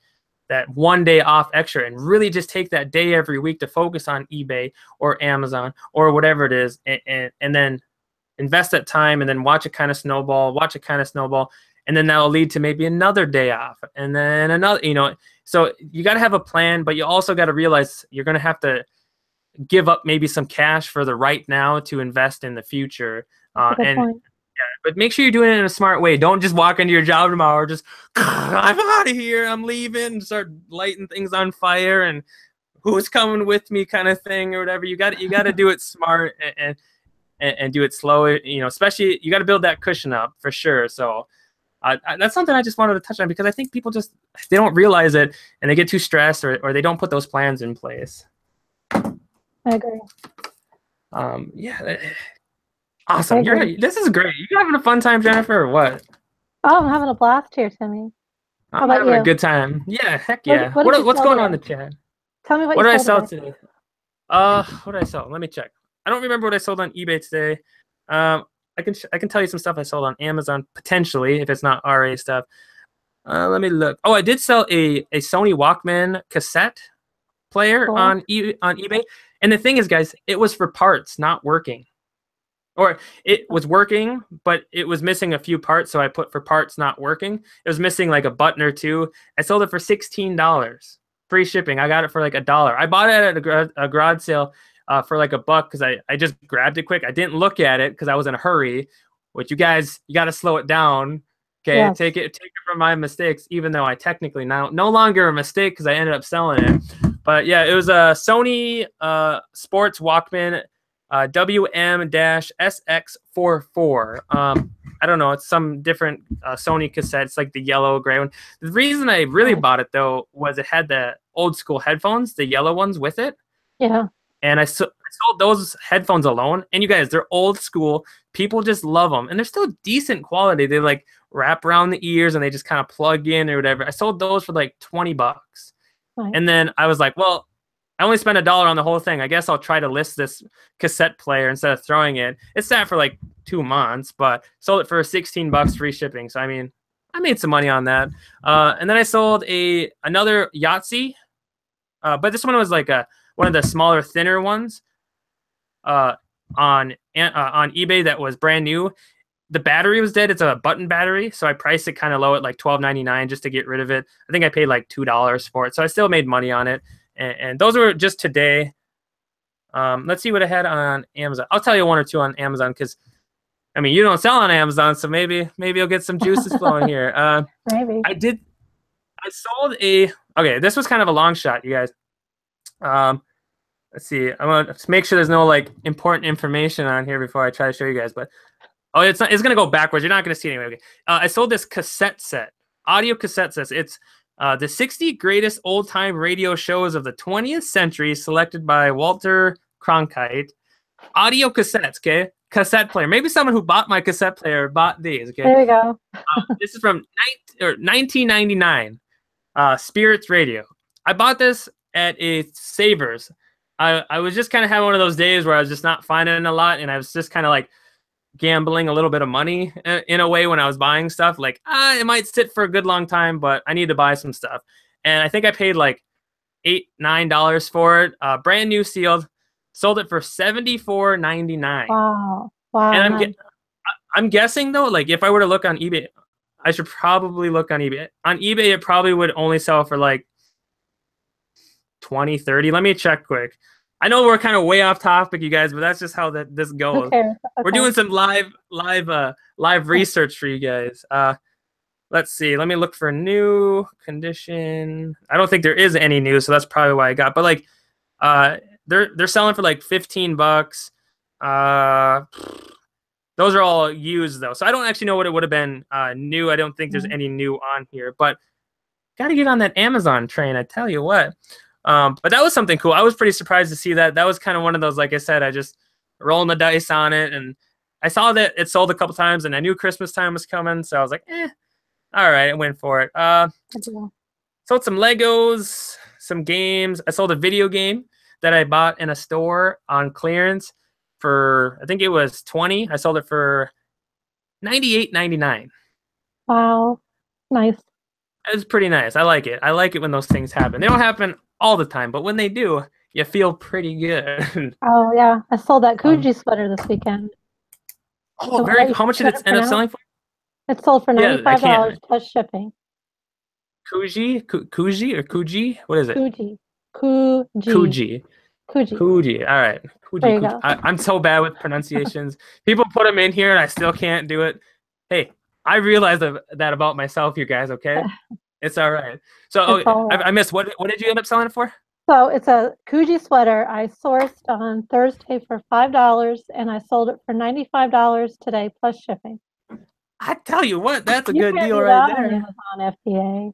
that one day off extra and really just take that day every week to focus on eBay or Amazon or whatever it is, and then invest that time and then watch it kind of snowball, and then that'll lead to maybe another day off and then another, you know. So you got to have a plan, but you also got to realize you're going to have to give up maybe some cash for the right now to invest in the future. But make sure you're doing it in a smart way. Don't just walk into your job tomorrow, just, I'm out of here, I'm leaving, and start lighting things on fire and who's coming with me kind of thing or whatever. You got to do it smart and do it slow. You know, especially you got to build that cushion up for sure. So that's something I just wanted to touch on, because I think people they don't realize it and they get too stressed, or they don't put those plans in place. I agree. Yeah. Awesome. This is great. You having a fun time, Jennifer, or what? Oh, I'm having a blast here, Timmy. I'm having a good time. Yeah, heck yeah. What's going on in the chat? Tell me what did I sell today? What did I sell? Let me check. I don't remember what I sold on eBay today. I can tell you some stuff I sold on Amazon, potentially, if it's not RA stuff. Let me look. Oh, I did sell a Sony Walkman cassette player on eBay. And the thing is, guys, it was for parts, not working. Or it was working, but it was missing a few parts, so I put for parts not working. It was missing like a button or two. I sold it for $16. Free shipping. I got it for like $1. I bought it at a garage sale for like $1 because I just grabbed it quick. I didn't look at it because I was in a hurry, which you got to slow it down. Okay, yes. Take it from my mistakes, even though I technically no longer a mistake because I ended up selling it. But yeah, it was a Sony Sports Walkman WM-SX44. I don't know. It's some different Sony cassette. It's like the yellow gray one. The reason I really bought it, though, was it had the old school headphones, the yellow ones with it. Yeah. And I sold those headphones alone. And you guys, they're old school. People just love them. And they're still decent quality. They like wrap around the ears and they just kind of plug in or whatever. I sold those for like $20. Right. And then I was like, well, I only spent $1 on the whole thing. I guess I'll try to list this cassette player instead of throwing it. It sat for like 2 months, but sold it for $16 free shipping. So I mean, I made some money on that. And then I sold another Yahtzee, but this one was like one of the smaller, thinner ones on eBay that was brand new. The battery was dead. It's a button battery, so I priced it kind of low at like $12.99 just to get rid of it. I think I paid like $2 for it, so I still made money on it. And those were just today. Let's see what I had on Amazon. I'll tell you one or two on Amazon because, I mean, you don't sell on Amazon, so maybe you'll get some juices flowing here. Maybe. I sold okay, this was kind of a long shot, you guys. Let's see. I'm going to make sure there's no, like, important information on here before I try to show you guys. But, it's going to go backwards. You're not going to see it anyway. Okay. I sold this cassette set, audio cassette sets. It's the 60 greatest old-time radio shows of the 20th century, selected by Walter Cronkite. Audio cassettes, okay? Cassette player. Maybe someone who bought my cassette player bought these, okay? There you go. This is from 1999, Spirits Radio. I bought this at a Savers. I was just kind of having one of those days where I was just not finding a lot, and I was just kind of like gambling a little bit of money in a way when I was buying stuff. Like, it might sit for a good long time, but I need to buy some stuff. And I think I paid like $8-9 for it, brand new, sealed. Sold it for $74.99. Wow. Wow. And I'm guessing though, like if I were to look on eBay, I should probably look on eBay. On eBay, it probably would only sell for like 20, 30. Let me check quick. I know we're kind of way off topic, you guys, but that's just how this goes. Okay. We're doing some live research for you guys. Let's see. Let me look for new condition. I don't think there is any new, so that's probably why I got. But like, they're selling for like $15. Those are all used though, so I don't actually know what it would have been new. I don't think there's any new on here, but gotta get on that Amazon train. I tell you what. But that was something cool. I was pretty surprised to see that. That was kind of one of those, like I said, I just rolling the dice on it, and I saw that it sold a couple times, and I knew Christmas time was coming, so I was like, all right, I went for it. Sold some Legos, some games. I sold a video game that I bought in a store on clearance for, I think it was $20. I sold it for $98.99. Wow, nice. It was pretty nice. I like it. I like it when those things happen. They don't happen all the time, but when they do, you feel pretty good. Oh yeah, I sold that Kuji sweater this weekend. Oh, so very. How much did it end up selling for? It sold for $95 plus shipping. Kuji or Kuji? What is it? Kuji. All right. Kuji. I'm so bad with pronunciations. People put them in here, and I still can't do it. Hey, I realized that about myself, you guys. Okay, it's all right. So I missed. What did you end up selling it for? So it's a Kuji sweater I sourced on Thursday for $5, and I sold it for $95 today plus shipping. I tell you what, that's a good deal right there. Amazon FBA.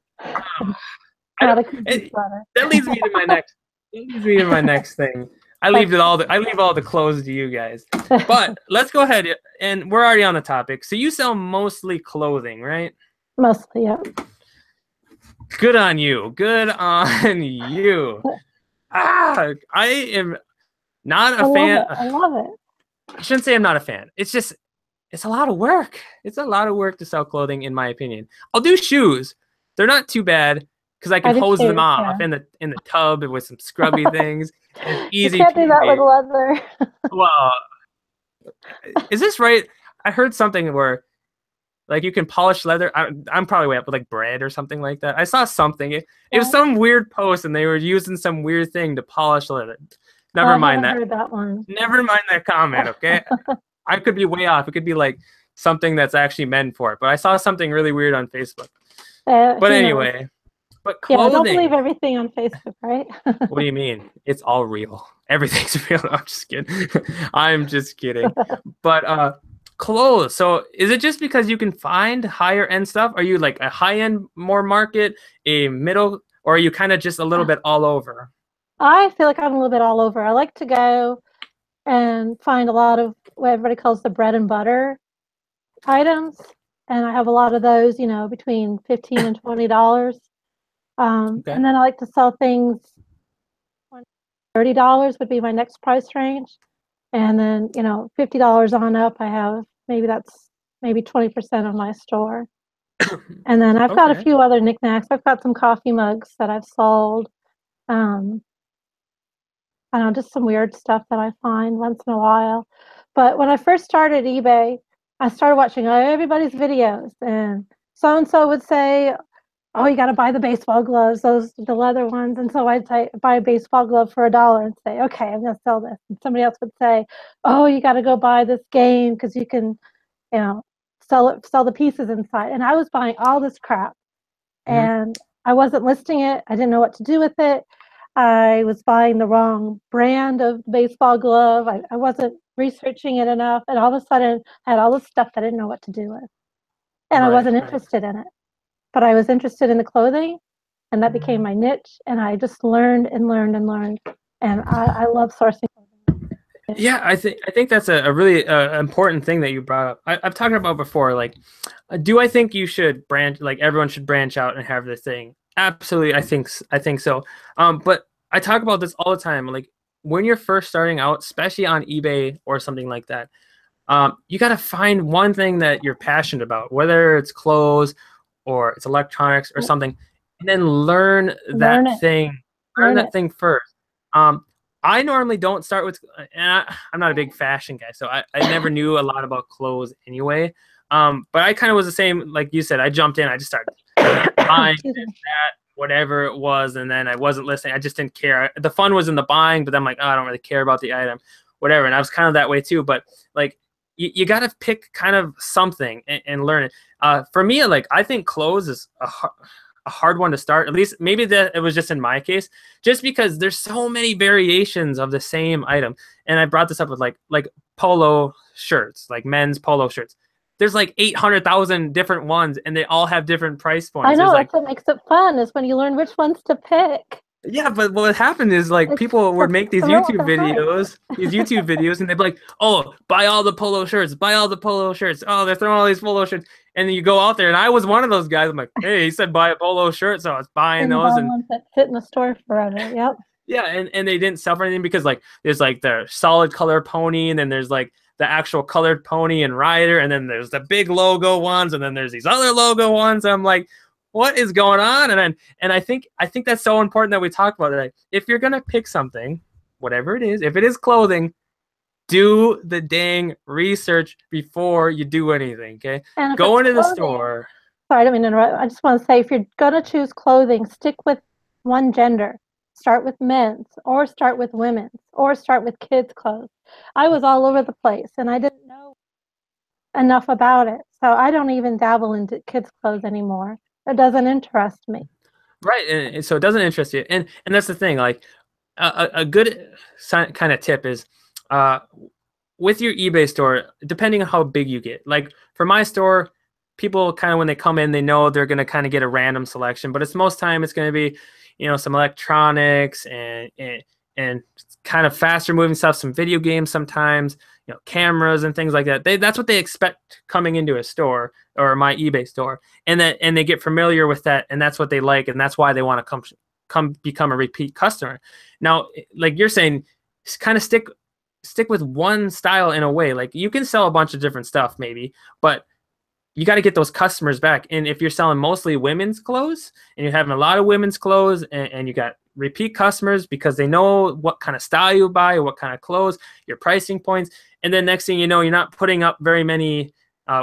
That leads me to my next. That leads me to my next thing. I leave all the clothes to you guys. But let's go ahead, and we're already on the topic. So you sell mostly clothing, right? Mostly, yeah. Good on you. Good on you. I am not a fan. I love it. I shouldn't say I'm not a fan. It's just, it's a lot of work. It's a lot of work to sell clothing, in my opinion. I'll do shoes. They're not too bad because I can hose them off in the tub with some scrubby things. It's easy. You can't do that with leather. Well, is this right? I heard something where, like, you can polish leather. I'm probably way up with like bread or something like that. I saw something. It was some weird post, and they were using some weird thing to polish leather. Never mind that. Heard that one. Never mind that comment. Okay, I could be way off. It could be like something that's actually meant for it. But I saw something really weird on Facebook. But anyway. But clothing. Yeah, don't believe everything on Facebook, right? What do you mean? It's all real. Everything's real. I'm just kidding. I'm just kidding. But clothes. So is it just because you can find higher end stuff? Are you like a high end more market, a middle, or are you kind of just a little bit all over? I feel like I'm a little bit all over. I like to go and find a lot of what everybody calls the bread and butter items. And I have a lot of those, you know, between $15 and $20. And then I like to sell things, $30 would be my next price range. And then, you know, $50 on up, I have, that's 20% of my store. And then I've got a few other knickknacks. I've got some coffee mugs that I've sold. I don't know, just some weird stuff that I find once in a while. But when I first started eBay, I started watching everybody's videos, and so-and-so would say, oh, you got to buy the baseball gloves, the leather ones. And so I'd say, buy a baseball glove for $1 and say, okay, I'm going to sell this. And somebody else would say, oh, you got to go buy this game because you can, you know, sell the pieces inside. And I was buying all this crap, and I wasn't listing it. I didn't know what to do with it. I was buying the wrong brand of baseball glove. I wasn't researching it enough. And all of a sudden, I had all this stuff that I didn't know what to do with. And I wasn't interested in it. But I was interested in the clothing, and that became my niche. And I just learned and learned and learned. And I love sourcing. Yeah, I think that's a really important thing that you brought up. I've talked about before. Like, do I think you should branch? Like, everyone should branch out and have this thing? Absolutely, I think so. But I talk about this all the time. Like, when you're first starting out, especially on eBay or something like that, You got to find one thing that you're passionate about, whether it's clothes or it's electronics or something, and then learn that thing. Learn that thing first. I normally don't start with, and I'm not a big fashion guy, so I never knew a lot about clothes anyway. But I kind of was the same, like you said. I jumped in, I just started buying that, whatever it was, and then I wasn't listening. I just didn't care. The fun was in the buying, but I'm like, oh, I don't really care about the item, whatever. And I was kind of that way too. But like, you got to pick kind of something and learn it. For me, like, I think clothes is a hard one to start. At least maybe that it was just in my case, just because there's so many variations of the same item. And I brought this up with like polo shirts, like men's polo shirts. There's like 800,000 different ones, and they all have different price points. I know, that's what makes it fun is when you learn which ones to pick. Yeah, but what happened is like people would make these YouTube videos, and they'd be like, "Oh, buy all the polo shirts, buy all the polo shirts. Oh, they're throwing all these polo shirts." And then you go out there, and I was one of those guys. I'm like, "Hey, he said buy a polo shirt," so I was buying those, and ones that fit in the store forever. Yep. Yeah, and they didn't sell for anything because like there's like the solid color pony, and then there's like the actual colored pony and rider, and then there's the big logo ones, and then there's these other logo ones. I'm like, what is going on? And I think that's so important that we talk about it. If you're gonna pick something, whatever it is, if it is clothing, do the dang research before you do anything. Okay, go into the store. Sorry, I don't mean to interrupt. I just want to say, if you're gonna choose clothing, stick with one gender. Start with men's, or start with women's, or start with kids' clothes. I was all over the place, and I didn't know enough about it, so I don't even dabble into kids' clothes anymore. It doesn't interest me. Right, and so it doesn't interest you, and that's the thing. Like a good kind of tip is, with your eBay store, depending on how big you get. Like for my store, people kind of when they come in, they know they're going to kind of get a random selection, but it's most time it's going to be, some electronics and kind of faster moving stuff, some video games sometimes, cameras and things like that. That's what they expect coming into a store or my eBay store, and they get familiar with that, and that's what they like, and that's why they want to come become a repeat customer. Now, like you're saying, kind of stick with one style in a way. Like you can sell a bunch of different stuff maybe, but you got to get those customers back. And if you're selling mostly women's clothes and you're having a lot of women's clothes and you got repeat customers because they know what kind of style you buy, what kind of clothes, your pricing points. And then next thing you know, you're not putting up very many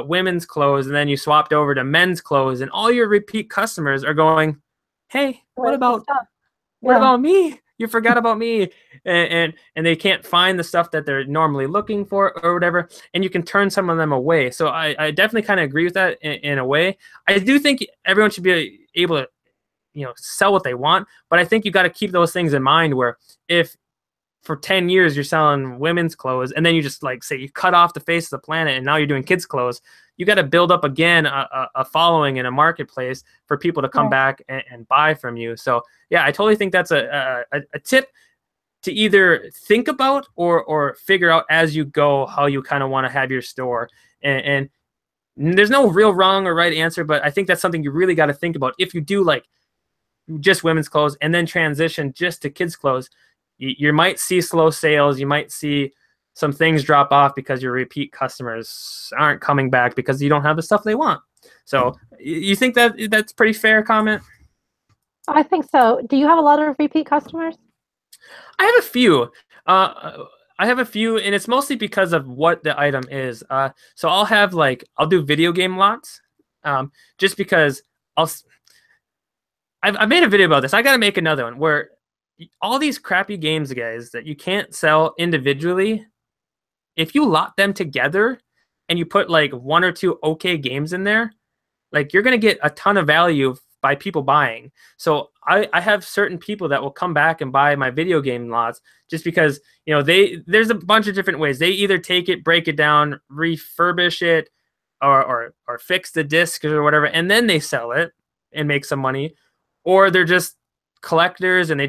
women's clothes, and then you swapped over to men's clothes, and all your repeat customers are going, "Hey, what about me? You forgot about me." And they can't find the stuff that they're normally looking for or whatever, and you can turn some of them away. So I definitely kind of agree with that in a way. I do think everyone should be able to, sell what they want, but I think you got to keep those things in mind where if for 10 years you're selling women's clothes and then you just like say you cut off the face of the planet and now you're doing kids clothes, you got to build up again a following in a marketplace for people to come back and buy from you. So yeah, I totally think that's a tip to either think about or figure out as you go how you kind of want to have your store. And there's no real wrong or right answer, but I think that's something you really got to think about. If you do like just women's clothes and then transition just to kids clothes, you might see slow sales. You might see some things drop off because your repeat customers aren't coming back because you don't have the stuff they want. So you think that's pretty fair comment? I think so. Do you have a lot of repeat customers? I have a few. And it's mostly because of what the item is. So I'll do video game lots, just because I've made a video about this. I got to make another one where all these crappy games, guys, that you can't sell individually, if you lot them together and you put like one or two okay games in there, like you're going to get a ton of value by people buying. So I have certain people that will come back and buy my video game lots just because, there's a bunch of different ways. They either take it, break it down, refurbish it, or fix the disc or whatever, and then they sell it and make some money. Or they're just collectors and they're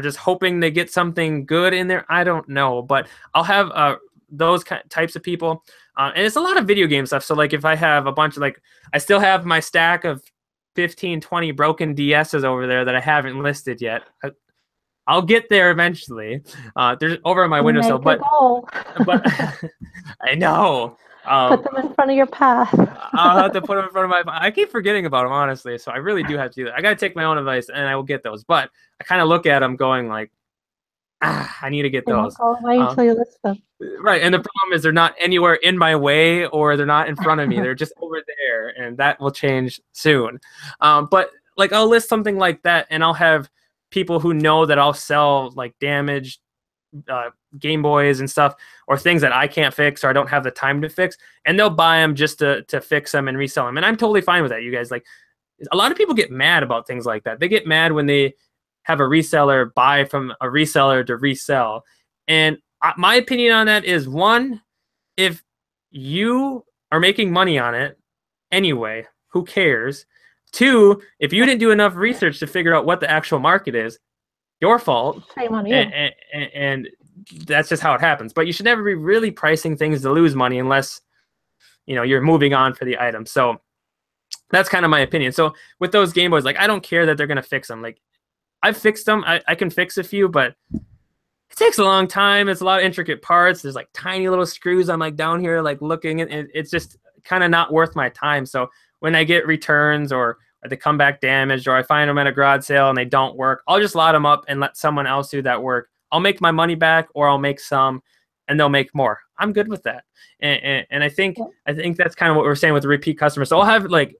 just hoping they get something good in there. I don't know, but I'll have those types of people, and it's a lot of video game stuff. So like if I have a bunch of I still have my stack of 15, 20 broken DSs over there that I haven't listed yet. I'll get there eventually. There's over on my windowsill, but I know. Put them in front of your path. I'll have to put them in front of my. I keep forgetting about them, honestly. So I really do have to do that. I got to take my own advice, and I will get those. But I kind of look at them, going like, I need to get those. Why until you list them? Right, and the problem is they're not anywhere in my way, or they're not in front of me. They're just over there, and that will change soon. But like, I'll list something like that, and I'll have people who know that I'll sell like damaged Game Boys and stuff, or things that I can't fix or I don't have the time to fix, and they'll buy them just to fix them and resell them. And I'm totally fine with that, you guys. Like, a lot of people get mad about things like that. They get mad when they have a reseller buy from a reseller to resell. And my opinion on that is, one, if you are making money on it anyway, who cares? Two, if you didn't do enough research to figure out what the actual market is, your fault. Shame on you. And that's just how it happens. But you should never be really pricing things to lose money unless, you know, you're moving on for the item. So that's kind of my opinion. So with those Game Boys, like, I don't care that they're going to fix them. Like, I've fixed them. I can fix a few, but it takes a long time. It's a lot of intricate parts. There's like tiny little screws. I'm like down here, like looking, and it's just kind of not worth my time. So when I get returns, or they come back damaged, or I find them at a garage sale and they don't work, I'll just lot them up and let someone else do that work. I'll make my money back, or I'll make some and they'll make more. I'm good with that. And I think that's kind of what we're saying with the repeat customers. So I'll have like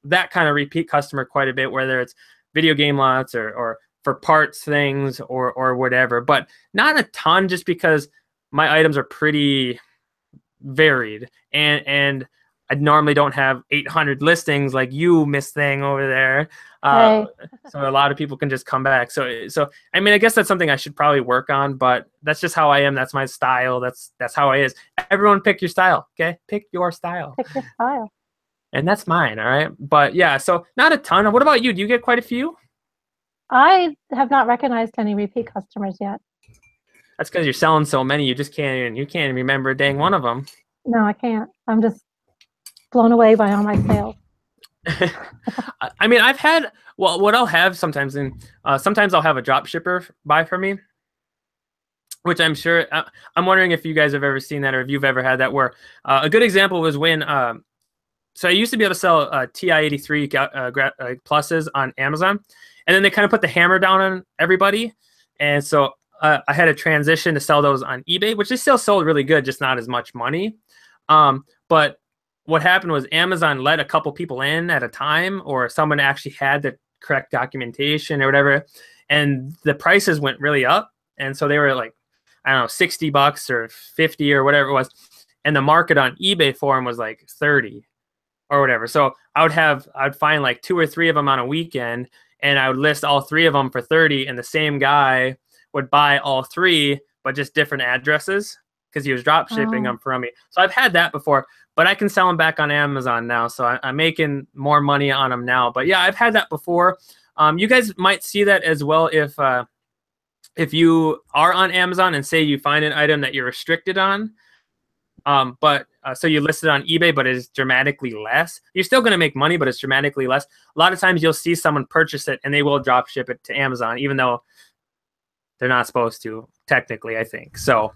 that kind of repeat customer quite a bit, whether it's video game lots or for parts things or whatever, but not a ton, just because my items are pretty varied, and I normally don't have 800 listings like you, Miss Thing over there. So a lot of people can just come back. So I mean, I guess that's something I should probably work on, but that's just how I am. That's my style. That's how I is. Everyone pick your style. Okay. Pick your style. Pick your style. And that's mine. All right. But yeah, so not a ton. What about you? Do you get quite a few? I have not recognized any repeat customers yet. That's because you're selling so many. You can't even remember a dang one of them. No, I can't. I'm just blown away by all my sales. I mean, I've had, well, what I'll have sometimes, sometimes I'll have a drop shipper buy for me, which I'm sure, I'm wondering if you guys have ever seen that, or if you've ever had that, where a good example was when, so I used to be able to sell TI-83 pluses on Amazon, and then they kind of put the hammer down on everybody. And so I had a transition to sell those on eBay, which is still sold really good, just not as much money. But what happened was Amazon let a couple people in at a time, or someone actually had the correct documentation or whatever, and the prices went really up. And so they were like, I don't know, $60 or 50 or whatever it was. And the market on eBay for them was like 30 or whatever. So I'd find like 2 or 3 of them on a weekend, and I would list all 3 of them for 30, and the same guy would buy all 3, but just different addresses, because he was drop shipping them from me. So I've had that before, but I can sell them back on Amazon now. So I'm making more money on them now. But yeah, I've had that before. You guys might see that as well if you are on Amazon and say you find an item that you're restricted on. So you list it on eBay, but it's dramatically less. You're still going to make money, but it's dramatically less. A lot of times you'll see someone purchase it and they will drop ship it to Amazon, even though they're not supposed to, technically, I think. So,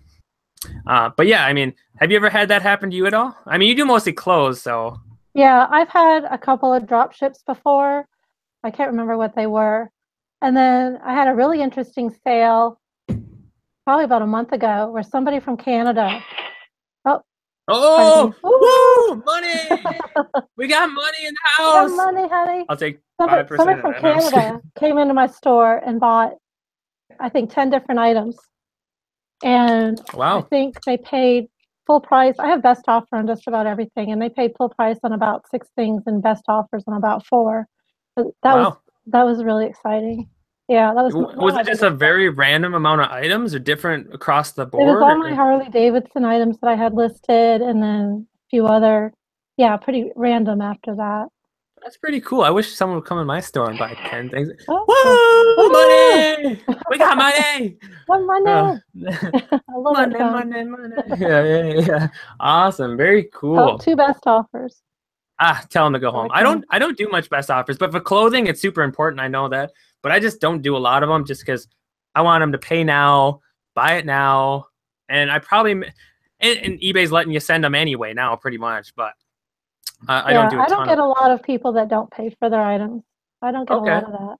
but yeah, I mean, have you ever had that happen to you at all? I mean, you do mostly clothes, so. Yeah, I've had a couple of drop ships before. I can't remember what they were. And then I had a really interesting sale probably about a month ago, where somebody from Canada. Oh, woo, money! We got money in the house. We got money, honey. I'll take 5%. Somebody from Canada came into my store and bought, I think, 10 different items. And wow. I think they paid full price. I have best offer on just about everything, and they paid full price on about 6 things and best offers on about 4. So that was really exciting. Yeah, that was. Was it just a very random amount of items, or different across the board? It was all my Harley Davidson items that I had listed, and then a few other, pretty random after that. That's pretty cool. I wish someone would come in my store and buy 10 things. Woo! Money! We got money! Money! Money. Yeah. Awesome. Very cool. Oh, 2 best offers. Tell them to go home. I don't do much best offers, but for clothing, it's super important. I know that, but I just don't do a lot of them, just because I want them to pay now, buy it now, and I probably and eBay's letting you send them anyway now, pretty much. But I don't do a ton. I don't get a lot of people that don't pay for their items. I don't get a lot of that.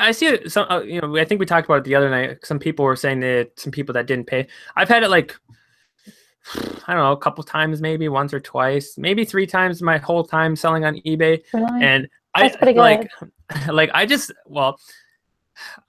I see it. Some, I think we talked about it the other night. Some people were saying that some people that didn't pay. I've had it like, I don't know, a couple times, maybe once or twice, maybe 3 times my whole time selling on eBay. Really? And That's pretty good.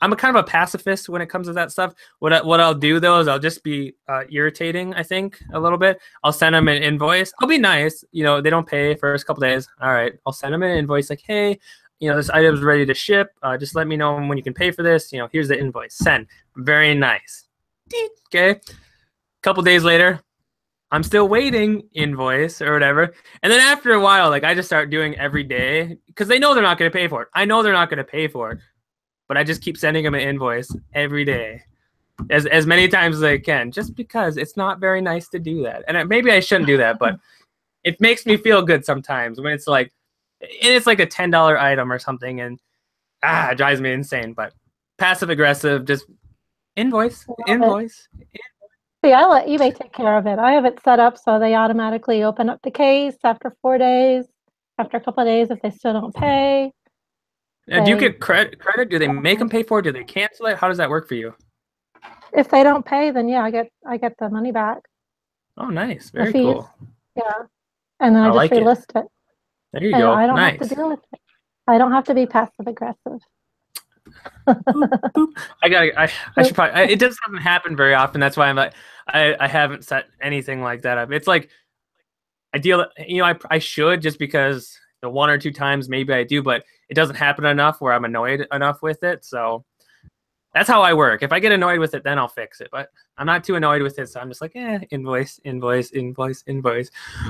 I'm a kind of a pacifist when it comes to that stuff. What I'll do though is I'll just be irritating, I think, a little bit. I'll send them an invoice. I'll be nice. They don't pay first couple days. All right. I'll send them an invoice like, hey, this item's ready to ship. Just let me know when you can pay for this. Here's the invoice. Send. Very nice. Okay. Couple days later, I'm still waiting, invoice or whatever. And then after a while, like I just start doing every day because they know they're not going to pay for it. I know they're not going to pay for it, but I just keep sending them an invoice every day, as many times as I can, just because it's not very nice to do that. And maybe I shouldn't do that, but it makes me feel good sometimes when it's like a $10 item or something, and it drives me insane. But passive aggressive, just invoice. See, I let eBay take care of it. I have it set up so they automatically open up the case after 4 days, after a couple of days if they still don't pay. Do you get credit? Do they make them pay for it? Do they cancel it? How does that work for you? If they don't pay, then yeah, I get the money back. Oh, nice. Very cool. Yeah. And then I just relist it. There you go. I don't nice. have to deal with it. I don't have to be passive aggressive. I should probably. It doesn't happen very often. That's why I haven't set anything like that up. It's like I deal. I should, just because the 1 or 2 times maybe I do, but it doesn't happen enough where I'm annoyed enough with it. So that's how I work. If I get annoyed with it, then I'll fix it. But I'm not too annoyed with it, so I'm just like, invoice.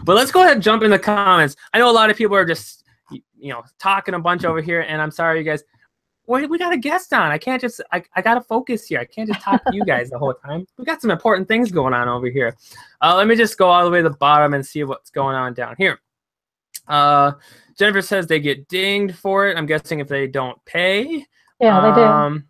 But let's go ahead and jump in the comments. I know a lot of people are just talking a bunch over here, and I'm sorry, you guys. We got a guest on. I can't just, I got to focus here. I can't just talk to you guys the whole time. We got some important things going on over here. Let me just go all the way to the bottom and see what's going on down here. Jennifer says they get dinged for it. I'm guessing if they don't pay. Yeah, they do.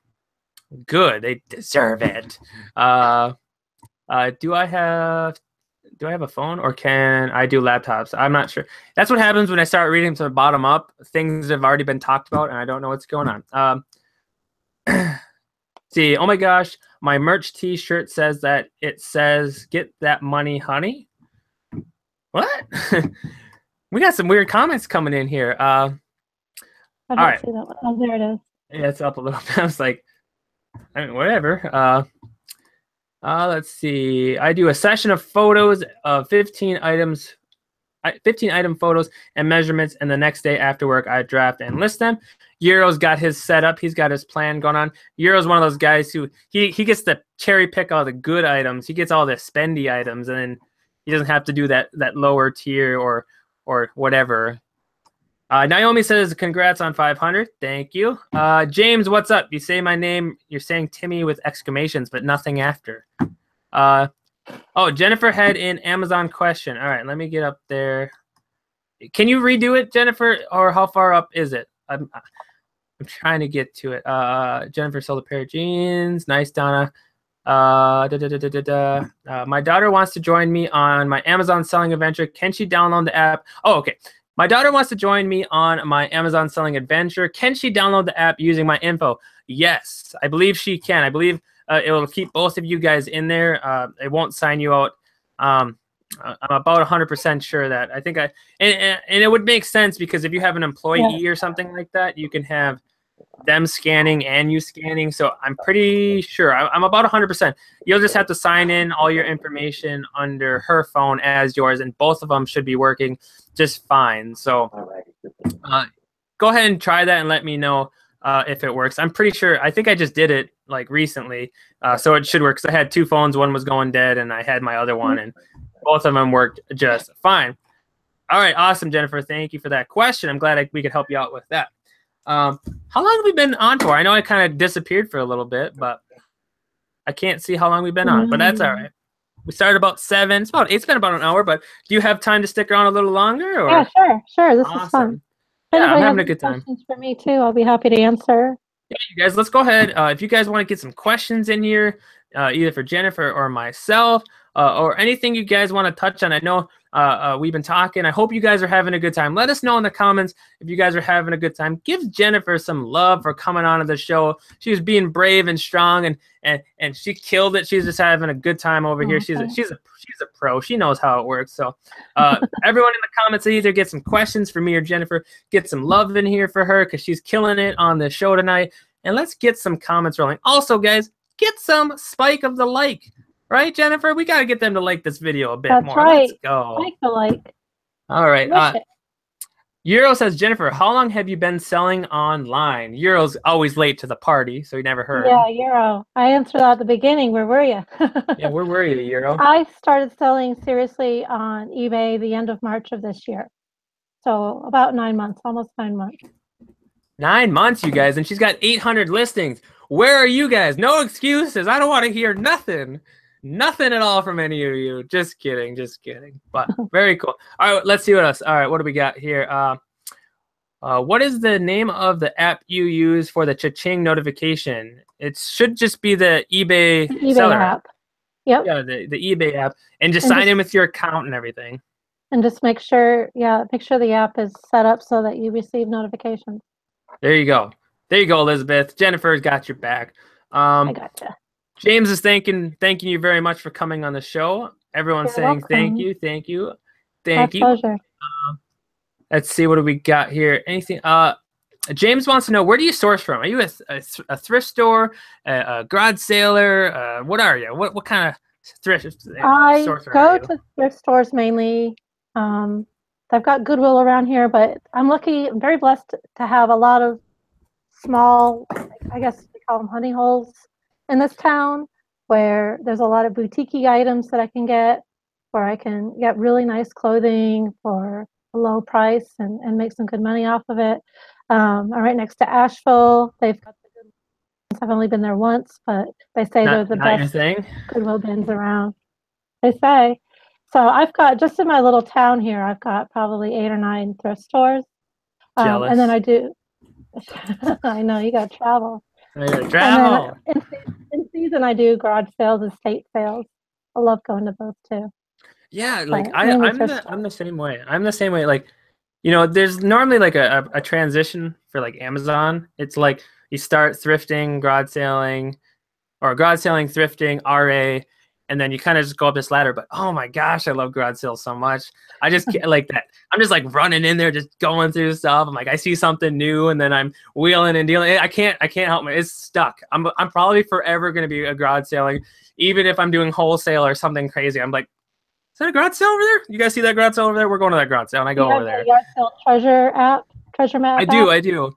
Good. They deserve it. Do I have a phone, or can I do laptops? I'm not sure. That's what happens when I start reading from the bottom up. Things have already been talked about, and I don't know what's going on. See, oh my gosh, my merch T-shirt says that it says "Get that money, honey." What? We got some weird comments coming in here. I don't see that one. Oh, there it is. Yeah, it's up a little bit. I was like, whatever. Let's see. I do a session of photos of 15 item photos and measurements, and the next day after work, I draft and list them. Euro's got his setup. He's got his plan going on. Euro's one of those guys who he gets to cherry pick all the good items. He gets all the spendy items, and then he doesn't have to do that lower tier or whatever. Naomi says, congrats on 500. Thank you. James, what's up? You say my name. You're saying Timmy with exclamations, but nothing after. Oh, Jennifer had an Amazon question. All right, let me get up there. Can you redo it, Jennifer, or how far up is it? I'm trying to get to it. Jennifer sold a pair of jeans. Nice, Donna. My daughter wants to join me on my Amazon selling adventure. Can she download the app? Oh, okay. My daughter wants to join me on my Amazon selling adventure. Can she download the app using my info? Yes, I believe she can. I believe it will keep both of you guys in there. It won't sign you out. I'm about 100% sure that. I think and it would make sense, because if you have an employee or something like that, you can have them scanning and you scanning. So I'm pretty sure. I'm about 100%. You'll just have to sign in all your information under her phone as yours, and both of them should be working just fine. So go ahead and try that and let me know if it works. I'm pretty sure. I think I just did it like recently, so it should work. Cause I had 2 phones. One was going dead, and I had my other one, and both of them worked just fine. All right, awesome, Jennifer. Thank you for that question. I'm glad we could help you out with that. How long have we been on for? I know I kind of disappeared for a little bit, but I can't see how long we've been on, but that's all right. We started about 7. It's been about an hour, but do you have time to stick around a little longer? Or? Yeah, sure. This is fun. Yeah, I'm having a good time. Questions for me too, I'll be happy to answer. Yeah, you guys, let's go ahead. If you guys want to get some questions in here, either for Jennifer or myself, or anything you guys want to touch on, I know we've been talking. I hope you guys are having a good time. Let us know in the comments if you guys are having a good time. Give Jennifer some love for coming on to the show. She was being brave and strong, and she killed it. She's just having a good time over here. She's a pro. She knows how it works. So everyone in the comments, either get some questions for me or Jennifer, get some love in here for her because she's killing it on the show tonight. And let's get some comments rolling. Also, guys, get some spike of the like. Right, Jennifer? We got to get them to like this video a bit more. That's right. Let's go. Like the like. All right. Euro says, Jennifer, how long have you been selling online? Euro's always late to the party, so he never heard. Yeah, Euro. I answered that at the beginning. Where were you? Yeah, where were you, Euro? I started selling seriously on eBay the end of March of this year. So about 9 months, almost 9 months. 9 months, you guys, and she's got 800 listings. Where are you guys? No excuses. I don't want to hear nothing. Nothing at all from any of you. Just kidding. Just kidding. But very cool. All right, let's see what else. All right, what do we got here? What is the name of the app you use for the cha-ching notification? It should just be the eBay seller app. Yep. Yeah, the eBay app. And just sign in with your account and everything. And just make sure, make sure the app is set up so that you receive notifications. There you go. There you go, Elizabeth. Jennifer's got your back. I gotcha. James is thanking you very much for coming on the show. Everyone's saying welcome. Thank you. My pleasure. Let's see, what do we got here? Anything? James wants to know, where do you source from? Are you a thrift store, a garage sailor? What are you? What kind of thrift source are you? I go to thrift stores mainly. I've got Goodwill around here, but I'm lucky. I'm very blessed to have a lot of small, I guess we call them honey holes, in this town, where there's a lot of boutique items that I can get, where I can get really nice clothing for a low price and make some good money off of it. I'm right next to Asheville. They've got the good ones. I've only been there once, but they say they're the best Goodwill bins around. They say. So I've got, just in my little town here, I've got probably 8 or 9 thrift stores. Jealous. And then I do, I know, you got to travel. Travel. In season, I do garage sales, estate sales. I love going to those too. Yeah, like I'm the same way. I'm the same way. Like, you know, there's normally like a transition for like Amazon. It's like you start thrifting, garage selling, or garage selling, thrifting, RA, and then you kind of just go up this ladder. But oh my gosh, I love garage sales so much. I just like that. I'm just like running in there, just going through stuff. I'm like, I see something new, and then I'm wheeling and dealing. I can't help it. It's stuck. I'm probably forever gonna be a garage selling, even if I'm doing wholesale or something crazy. I'm like, is that a garage sale over there? You guys see that garage sale over there? We're going to that garage sale, and I go over there. Yard sale treasure map. I do. Yeah,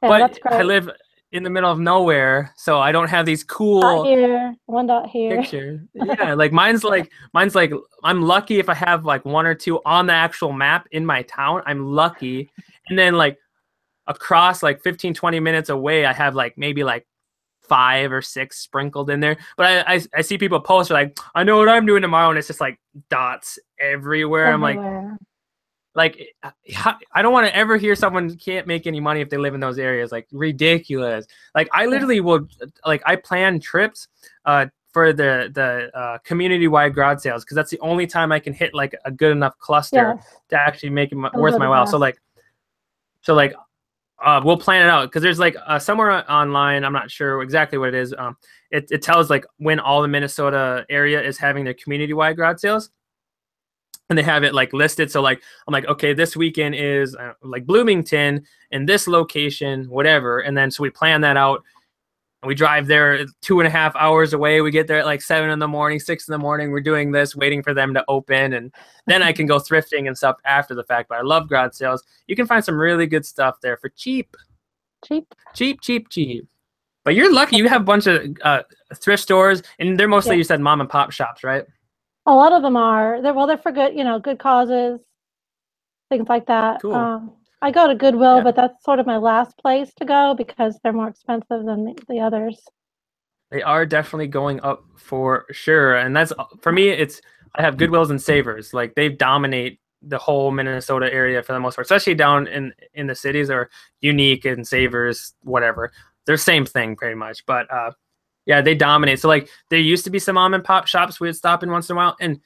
but that's great. I live in the middle of nowhere, so I don't have these cool dot here, one dot here picture. Yeah, like mine's like I'm lucky if I have like 1 or 2 on the actual map in my town. I'm lucky, and then like across like 15-20 minutes away, I have like maybe like 5 or 6 sprinkled in there. But I see people post like, I know what I'm doing tomorrow, and it's just like dots everywhere. I'm like I don't want to ever hear someone can't make any money if they live in those areas. Like, ridiculous. Like, I literally will, like, I plan trips for the community-wide garage sales, because that's the only time I can hit like a good enough cluster to actually make it worth my while. So like we'll plan it out, because there's like somewhere online, I'm not sure exactly what it is. It tells like when all the Minnesota area is having their community-wide garage sales, and they have it like listed. So like I'm like, okay, this weekend is like Bloomington in this location, whatever. And then so we plan that out, and we drive there 2.5 hours away. We get there at like 7 in the morning, 6 in the morning. We're doing this, waiting for them to open, and then I can go thrifting and stuff after the fact. But I love garage sales. You can find some really good stuff there for cheap. But you're lucky. You have a bunch of thrift stores, and they're mostly, you said, mom and pop shops, right? A lot of them are. They're for good, good causes, things like that. Cool. I go to Goodwill, but that's sort of my last place to go because they're more expensive than the others. They are definitely going up for sure. And that's, for me, I have Goodwills and Savers. Like, they dominate the whole Minnesota area for the most part, especially down in the cities, or Unique and Savers, whatever. they're same thing pretty much. But yeah, they dominate. So like there used to be some mom and pop shops we would stop in once in a while, and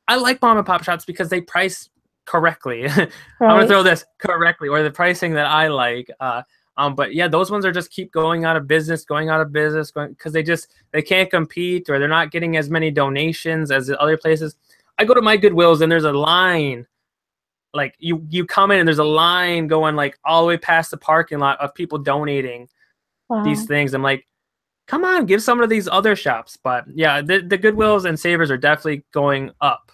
I like mom and pop shops because they price correctly. Right. I'm gonna throw this correctly, or the pricing that I like. But yeah, those ones are just keep going out of business, because they can't compete, or they're not getting as many donations as the other places. I go to my Goodwills and there's a line. Like you come in and there's a line going like all the way past the parking lot of people donating these things. I'm like, come on, give some of these other shops. But yeah, the Goodwills and Savers are definitely going up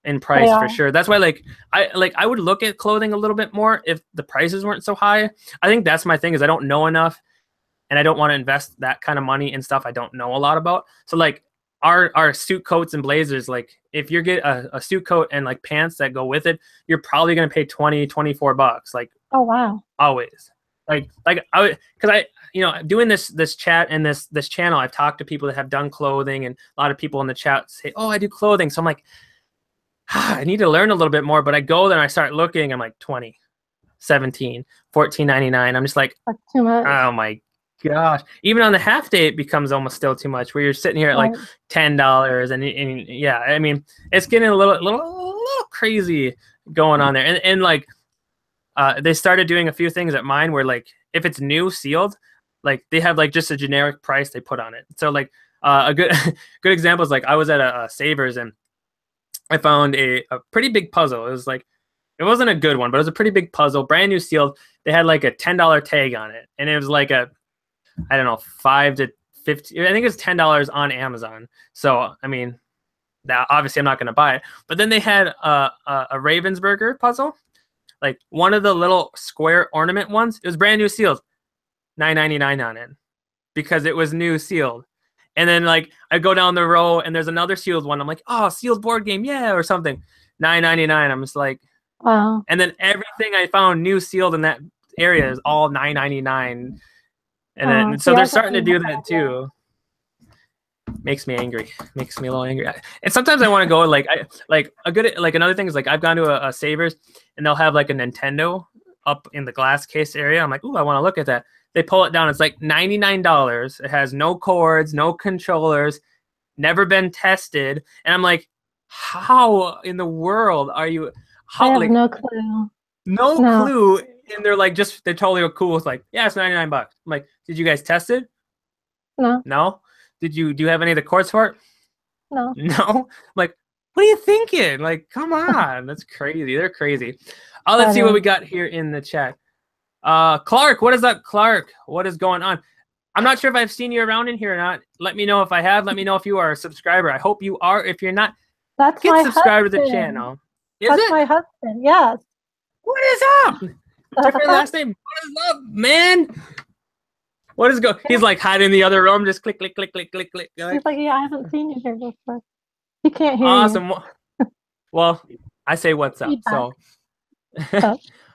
in price for sure. That's why I would look at clothing a little bit more if the prices weren't so high. I think that's my thing, is I don't know enough, and I don't want to invest that kind of money in stuff I don't know a lot about. So like our suit coats and blazers, like if you get a suit coat and like pants that go with it, you're probably going to pay $20-$24. Like, oh wow, always. Like because I doing this chat and this channel, I've talked to people that have done clothing, and a lot of people in the chat say, oh, I do clothing. So I'm like, I need to learn a little bit more. But I go there and I start looking, I'm like 20, 17, 14.99. I'm just like, that's too much. Oh my gosh. Even on the half day, it becomes almost still too much, where you're sitting here at like $10, and yeah, I mean, it's getting a little crazy going on there. And like they started doing a few things at mine where like if it's new sealed, like they have like just a generic price they put on it. So like a good example is like I was at a Savers, and I found a pretty big puzzle. It was like, it wasn't a good one, but it was a pretty big puzzle, brand new sealed. They had like a $10 tag on it, and it was like I don't know, $5 to $50. I think it's $10 on Amazon. So I mean, now obviously I'm not going to buy it. But then they had a Ravensburger puzzle, like one of the little square ornament ones. It was brand new sealed, $9.99 on it, because it was new sealed. And then like I go down the row and there's another sealed one. I'm like, oh, sealed board game, yeah, or something. $9.99. I'm just like, wow. And then everything I found new sealed in that area is all $9.99. And then so they're starting to do that too. Makes me angry. Makes me a little angry. And sometimes I want to go like another thing is like I've gone to a Savers, and they'll have like a Nintendo up in the glass case area. I'm like, ooh, I want to look at that. They pull it down. It's like $99. It has no cords, no controllers, never been tested. And I'm like, how in the world are you? I have no clue. No clue. And they're like, they're totally cool. It's like, yeah, it's $99. I'm like, did you guys test it? No. No? Do you have any of the cords for it? No. No? I'm like, what are you thinking? Like, come on. That's crazy. They're crazy. Let's see what we got here in the chat. Clark, what is up, Clark? What is going on? I'm not sure if I've seen you around in here or not. Let me know if I have. Let me know if you are a subscriber. I hope you are. If you're not, get subscribed to the channel. That's my husband. Yes. What is up? Different last name. What is up, man? What is going? He's like hiding in the other room, just click, click, click, click, click, click. He's like, yeah, I haven't seen you here before. He can't hear awesome. you. Well, I say what's up. So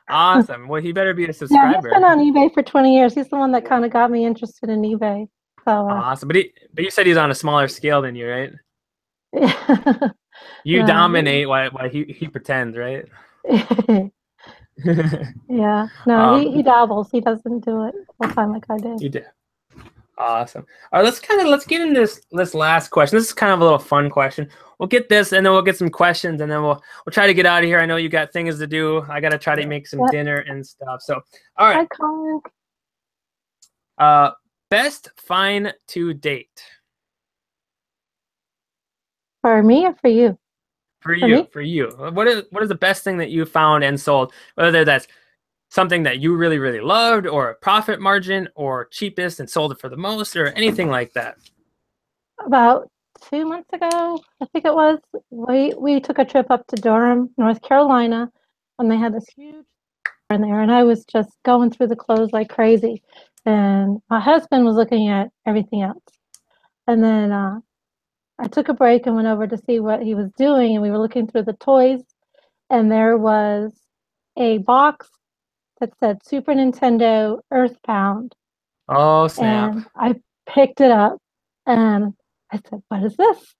awesome. Well, he better be a subscriber. Yeah, he's been on eBay for 20 years. He's the one that kind of got me interested in eBay. So awesome. But you said he's on a smaller scale than you, right? You dominate while he pretends, right? Yeah. No, he dabbles. He doesn't do it full time like I did. You did. Awesome. All right, let's get into this last question. This is kind of a little fun question. We'll get this, and then we'll get some questions, and then we'll try to get out of here. I know you got things to do. I got to try to make some dinner and stuff. So, all right. Hi, best find to date. For me or for you? For you. What is the best thing that you found and sold? Whether that's something that you really, really loved, or a profit margin, or cheapest and sold it for the most, or anything like that. About 2 months ago, I think it was, we took a trip up to Durham, North Carolina, and they had this huge store in there, and I was just going through the clothes like crazy. And my husband was looking at everything else. And then I took a break and went over to see what he was doing, and we were looking through the toys, and there was a box that said Super Nintendo Earthbound. Oh, snap. And I picked it up, and I said, what is this?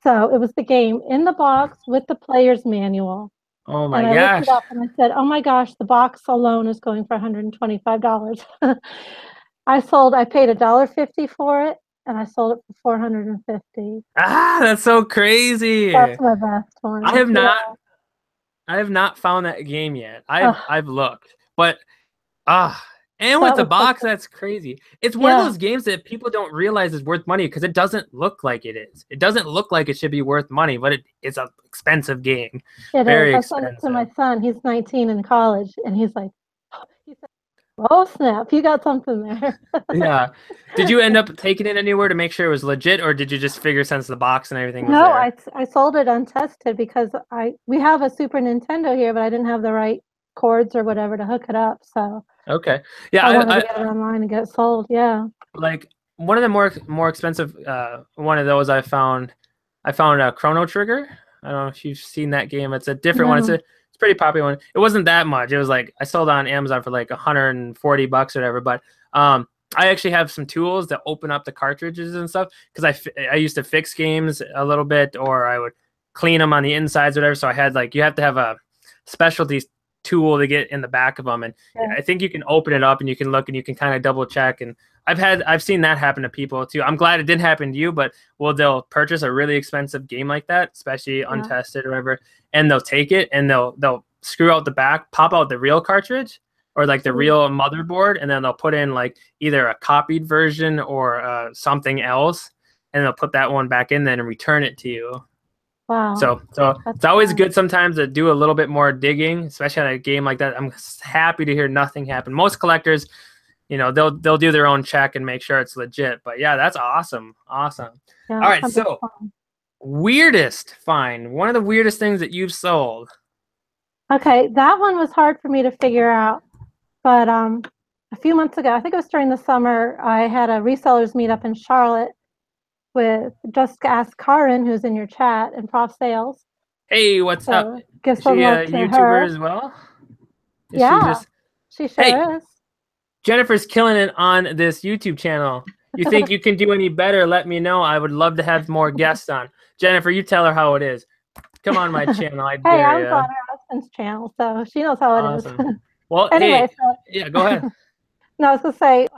So it was the game in the box with the player's manual. Oh, my gosh. And I looked it up, and I said, oh, my gosh, the box alone is going for $125. I paid $1.50 for it, and I sold it for $450. Ah, that's so crazy. That's my best one. I have not found that game yet. I've looked, but and with the box, that's crazy. It's one of those games that people don't realize is worth money because it doesn't look like it is. It doesn't look like it should be worth money, but it's an expensive game. Very expensive. I sent it to my son. He's 19 in college, and he said, "Oh snap! You got something there." Yeah. Did you end up taking it anywhere to make sure it was legit, or did you just figure since the box and everything was there? No, I sold it untested because we have a Super Nintendo here, but I didn't have the right cords or whatever to hook it up. So okay, yeah, I wanted to get it online and get it sold. Yeah. Like one of the more expensive one of those I found a Chrono Trigger. I don't know if you've seen that game. It's a different one. It's a pretty popular one. It wasn't that much. It was like I sold it on Amazon for like $140 or whatever. But I actually have some tools that open up the cartridges and stuff because I used to fix games a little bit, or I would clean them on the insides or whatever. So I had you have to have a specialty tool to get in the back of them, and I think you can open it up and you can look and you can kind of double check. And I've seen that happen to people too. I'm glad it didn't happen to you, but they'll purchase a really expensive game like that, especially untested or whatever, and they'll take it and they'll screw out the back, pop out the real cartridge or like the real motherboard, and then they'll put in like either a copied version or something else, and they'll put that one back in then and return it to you. Wow. So it's always good sometimes to do a little bit more digging, especially on a game like that. I'm happy to hear nothing happened. Most collectors, they'll do their own check and make sure it's legit. But yeah, that's awesome. Awesome. Yeah, all right, so weirdest find. One of the weirdest things that you've sold. Okay, that one was hard for me to figure out. But a few months ago, I think it was during the summer, I had a resellers meetup in Charlotte with Just Ask Carton, who's in your chat, and Prof Sales. Hey, what's up? Is she a YouTuber as well? She sure is. Jennifer's killing it on this YouTube channel. You think you can do any better? Let me know. I would love to have more guests on. Jennifer, you tell her how it is. Come on my channel. I dare I'm on her husband's channel, so she knows how it is. Well, anyway, yeah, go ahead. No, I was going to say,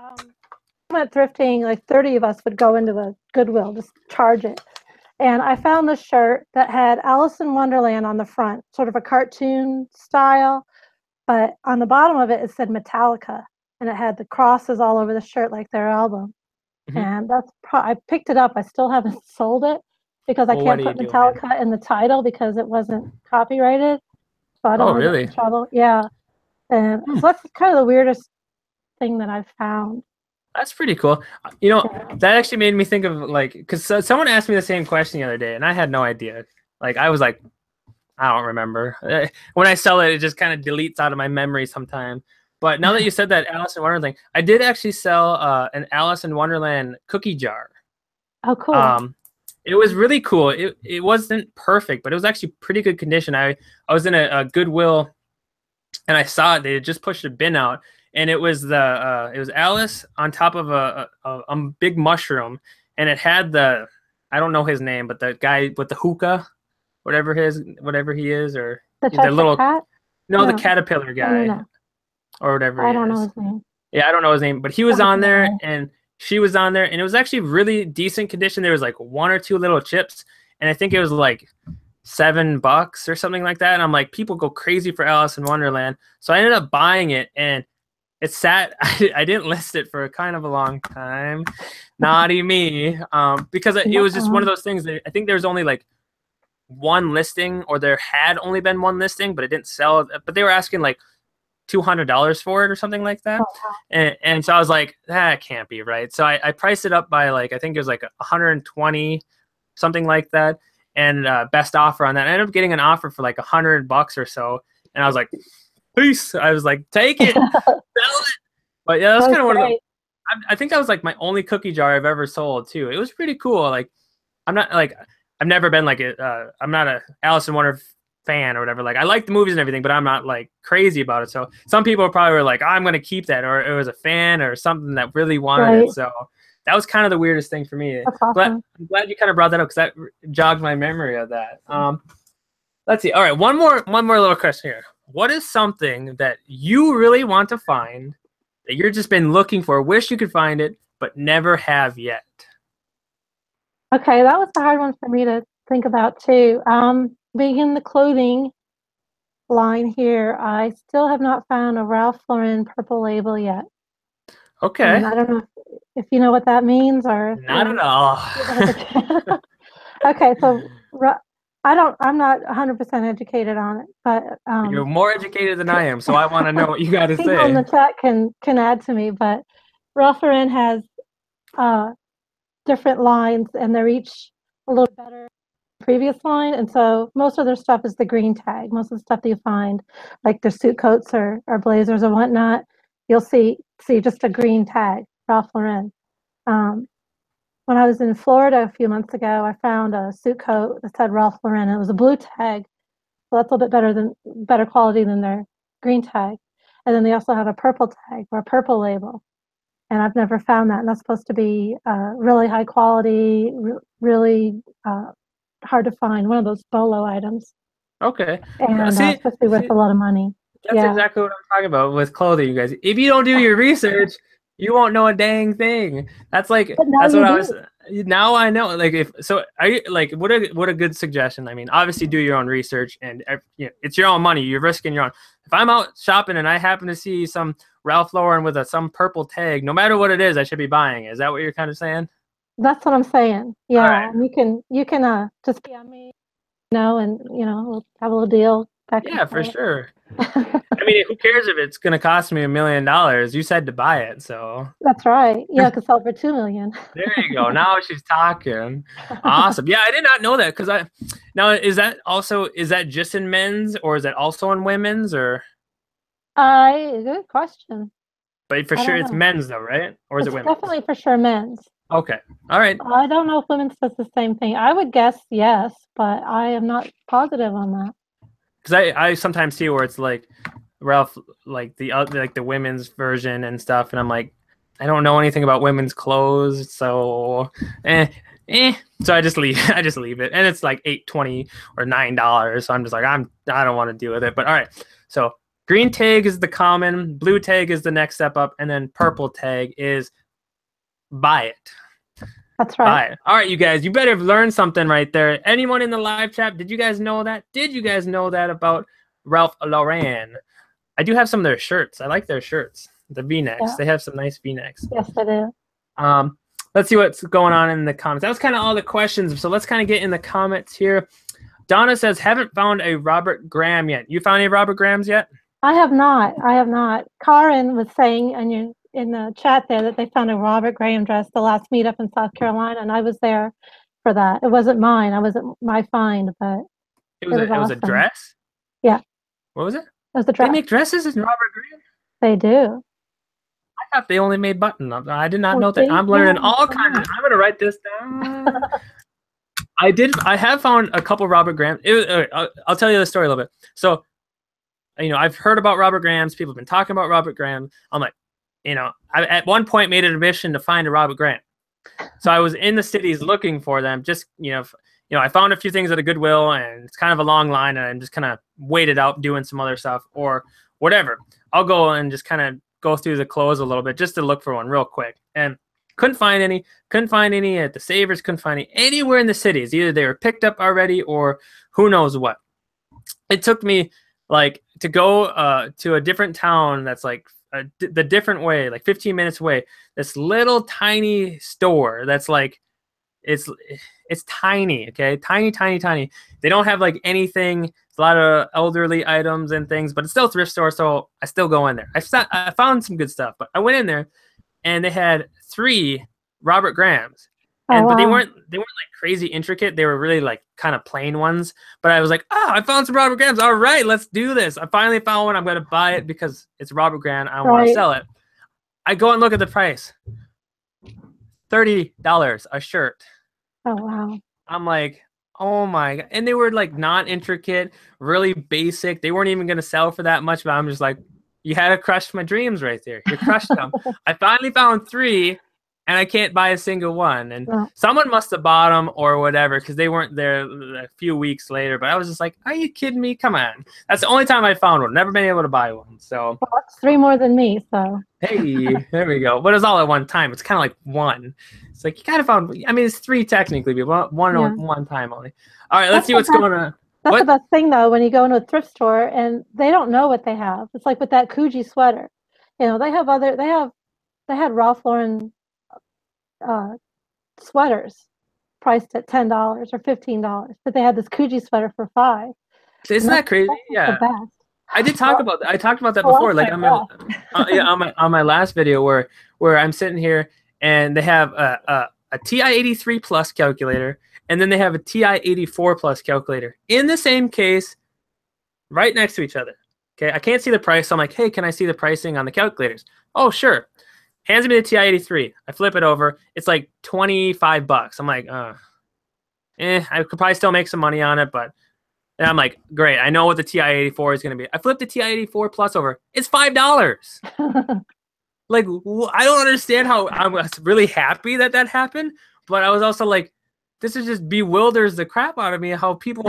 went thrifting, like 30 of us would go into the Goodwill, just charge it. And I found this shirt that had Alice in Wonderland on the front, sort of a cartoon style, but on the bottom of it, it said Metallica, and it had the crosses all over the shirt like their album. And I picked it up. I still haven't sold it because I can't put Metallica in the title because it wasn't copyrighted. So I don't want to get in trouble. Yeah. And so that's kind of the weirdest thing that I've found. That's pretty cool. That actually made me think of because someone asked me the same question the other day, and I had no idea. I was like, I don't remember. When I sell it, it just kind of deletes out of my memory sometimes. But now that you said that Alice in Wonderland, I did actually sell an Alice in Wonderland cookie jar. Oh, cool. It was really cool. It wasn't perfect, but it was actually pretty good condition. I was in a Goodwill, and I saw it. They had just pushed a bin out, and it was it was Alice on top of a big mushroom, and it had I don't know his name, but the guy with the hookah, whatever he is, or the little cat? No, the caterpillar guy, or whatever. I don't know his name. Yeah, I don't know his name, but he was on there, and she was on there, and it was actually really decent condition. There was like one or two little chips, and I think it was like $7 or something like that. And I'm like, people go crazy for Alice in Wonderland. So I ended up buying it, and it sat, I didn't list it for kind of a long time. Naughty me. Because it was just one of those things that I think there was only like one listing, or there had only been one listing, but it didn't sell. But they were asking like $200 for it or something like that. And so I was like, that can't be right. So I priced it up by I think it was like 120, something like that. And best offer on that. I ended up getting an offer for like $100 or so. And I was like, peace. I was like, take it, sell it. But yeah, that's kind of one of the, I think that was like my only cookie jar I've ever sold too. It was pretty cool. Like, I'm not I've never been I'm not a Alice in Wonder fan or whatever. Like, I like the movies and everything, but I'm not like crazy about it. So some people probably were like, I'm going to keep that, or it was a fan or something that really wanted it. So that was kind of the weirdest thing for me. That's awesome. I'm glad you kind of brought that up, because that jogged my memory of that. Let's see. All right, one more little question here. What is something that you really want to find that you've just been looking for, wish you could find it, but never have yet? Okay, that was a hard one for me to think about too. Being in the clothing line here, I still have not found a Ralph Lauren purple label yet. Okay. And I don't know if you know what that means or not at all. Okay, so I'm not 100% educated on it, but you're more educated than I am, so I want to know what you got to say. People in the chat can add to me, but Ralph Lauren has different lines, and they're each a little better than the previous line, and so most of their stuff is the green tag. Most of the stuff that you find, like their suit coats or blazers or whatnot, you'll see just a green tag, Ralph Lauren. When I was in Florida a few months ago, I found a suit coat that said Ralph Lauren. It was a blue tag, so that's a little bit better quality than their green tag. And then they also have a purple tag or a purple label, and I've never found that. And that's supposed to be really high quality, really hard to find. One of those bolo items. Okay. And supposed to be worth a lot of money. That's exactly what I'm talking about with clothing, you guys. If you don't do your research, you won't know a dang thing. That's like that's what I was. Now I know. Like are you like what a good suggestion. I mean, obviously do your own research, and it's your own money. You're risking your own. If I'm out shopping and I happen to see some Ralph Lauren with some purple tag, no matter what it is, I should be buying it. Is that what you're kind of saying? That's what I'm saying. Yeah, right. And you can just be on me, and we'll have a little deal. Yeah, for sure. I mean, who cares if it's going to cost me $1 million? You said to buy it, so. That's right. Yeah, I could sell for $2 million. There you go. Now she's talking. Awesome. Yeah, I did not know that now is that just in men's or is that also in women's or? Good question. But for sure it's men's though, right? Or is it women's? Definitely for sure men's. Okay. All right. I don't know if women's does the same thing. I would guess yes, but I am not positive on that. Because I sometimes see where it's like Ralph, like the women's version and stuff, and I'm like, I don't know anything about women's clothes, so so I just leave it, and it's like $8.20 or $9, so I'm just like I don't want to deal with it. But all right, so green tag is the common, blue tag is the next step up, and then purple tag is buy it. That's right. All right, you guys, you better have learned something right there. Anyone in the live chat, did you guys know that? Did you guys know that about Ralph Lauren? I do have some of their shirts. I like their shirts, the V-necks. Yeah. They have some nice V-necks. Yes, I do. Let's see what's going on in the comments. That was kind of all the questions, so let's kind of get in the comments here. Donna says, haven't found a Robert Graham yet. You found any Robert Grahams yet? I have not. Carton was saying in the chat there that they found a Robert Graham dress the last meetup in South Carolina, and I was there for that. It wasn't mine. I wasn't my find, but it was awesome. A dress? Yeah. What was it? It was the dress. They make dresses in Robert Graham? They do. I thought they only made button-ups. I did not know that. I'm learning all kinds of. I'm going to write this down. I have found a couple Robert Graham. I'll tell you the story a little bit. So, I've heard about Robert Grahams. People have been talking about Robert Graham. I'm like, I at one point made it a mission to find a Robert Graham. So I was in the cities looking for them. Just, I found a few things at a Goodwill, and it's kind of a long line, and I'm just kind of waited out doing some other stuff or whatever. I'll go and just kind of go through the clothes a little bit just to look for one real quick. And couldn't find any at the Savers, couldn't find any anywhere in the cities. Either they were picked up already or who knows what. It took me to go to a different town that's the different way, 15 minutes away, this little tiny store that's it's tiny, okay? Tiny. They don't have anything. It's a lot of elderly items and things, but it's still a thrift store, so I still go in there. I found some good stuff, but I went in there and they had 3 Robert Grahams. But they weren't crazy intricate. They were really kind of plain ones. But I was like, I found some Robert Grahams. All right, let's do this. I finally found one. I'm going to buy it because it's Robert Graham. I want to sell it. I go and look at the price. $30 a shirt. Oh, wow. I'm like, oh my God. And they were not intricate, really basic. They weren't even going to sell for that much. But I'm just like, you had to crush my dreams right there. You crushed them. I finally found 3. and I can't buy a single one. And No. someone must have bought them or whatever, because they weren't there a few weeks later. But I was just like, are you kidding me? Come on. That's the only time I found one. Never been able to buy one. So well, that's 3 more than me. So hey, there we go. But it's all at one time. It's kind of like one. It's like you kind of found. I mean, it's 3 technically, but one time only. All right, let's see what's going on. That's the best thing though, when you go into a thrift store and they don't know what they have. It's like with that Coogee sweater. You know, they had Ralph Lauren sweaters priced at $10 or $15, but they had this Coogee sweater for $5. Isn't that crazy? Yeah. I did talk about that. I talked about that before. Like on my last video where I'm sitting here and they have a TI-83 Plus calculator, and then they have a TI-84 Plus calculator in the same case, right next to each other. Okay, I can't see the price, so I'm like, hey, can I see the pricing on the calculators? Oh, sure. Hands me the TI-83. I flip it over. It's like $25. I'm like, I could probably still make some money on it, but and I'm like, great. I know what the TI-84 is going to be. I flipped the TI-84 Plus over. It's $5. Like, I don't understand how I was really happy that happened, but I was also like, this is just bewilders the crap out of me. How people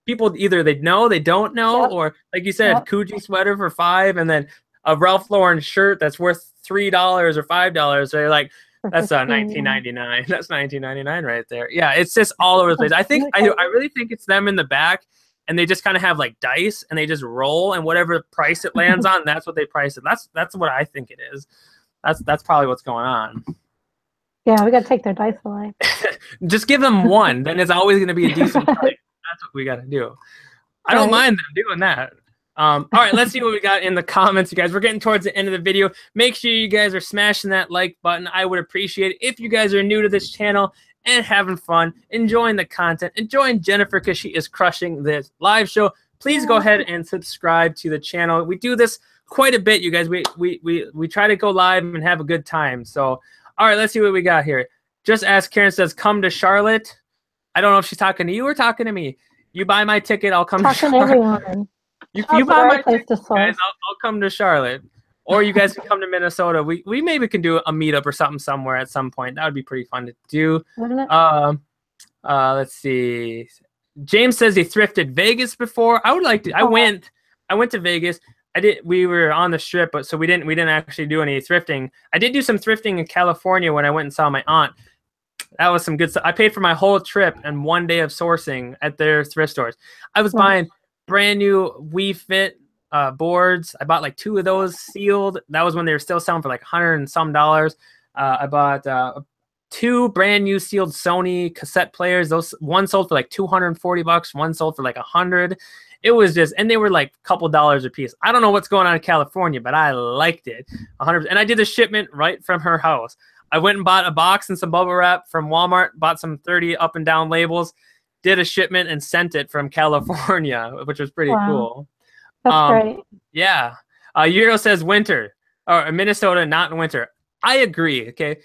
people either they know, they don't know, or like you said, Coogee sweater for $5, and then a Ralph Lauren shirt that's worth $3 or $5. They're like, that's $19.99. That's $19.99 right there. Yeah, it's just all over the place. I think I really think it's them in the back, and they just kind of have like dice, and they just roll, and whatever price it lands on, that's what they price it. That's what I think it is. That's probably what's going on. Yeah, we got to take their dice away. Just give them one, then it's always going to be a decent price. That's what we got to do. I don't mind them doing that. All right, let's see what we got in the comments, you guys. We're getting towards the end of the video. Make sure you guys are smashing that like button. I would appreciate it if you guys are new to this channel and having fun, enjoying the content, enjoying Jennifer because she is crushing this live show. Please go ahead and subscribe to the channel. We do this quite a bit, you guys. We try to go live and have a good time. So, all right, let's see what we got here. Just Ask Karen says, come to Charlotte. I don't know if she's talking to you or talking to me. You buy my ticket, I'll come to Charlotte. Everyone. You buy my ticket, guys, I'll come to Charlotte. Or you guys can come to Minnesota. We maybe can do a meetup or something somewhere at some point. That would be pretty fun to do. Let's see. James says he thrifted Vegas before. I would like to. I went to Vegas. We were on the strip, but so we didn't actually do any thrifting. I did do some thrifting in California when I went and saw my aunt. That was some good stuff. I paid for my whole trip and 1 day of sourcing at their thrift stores. I was buying brand new WeFit boards. I bought like 2 of those sealed. That was when they were still selling for like $100 and some. I bought 2 brand new sealed Sony cassette players. One sold for like $240. One sold for like $100. It was just, and they were like a couple dollars a piece. I don't know what's going on in California, but I liked it 100%. And I did the shipment right from her house. I went and bought a box and some bubble wrap from Walmart, bought some 30 up and down labels, did a shipment and sent it from California, which was pretty cool. That's great. Yeah. Euro says winter, or Minnesota, not in winter. I agree. Okay.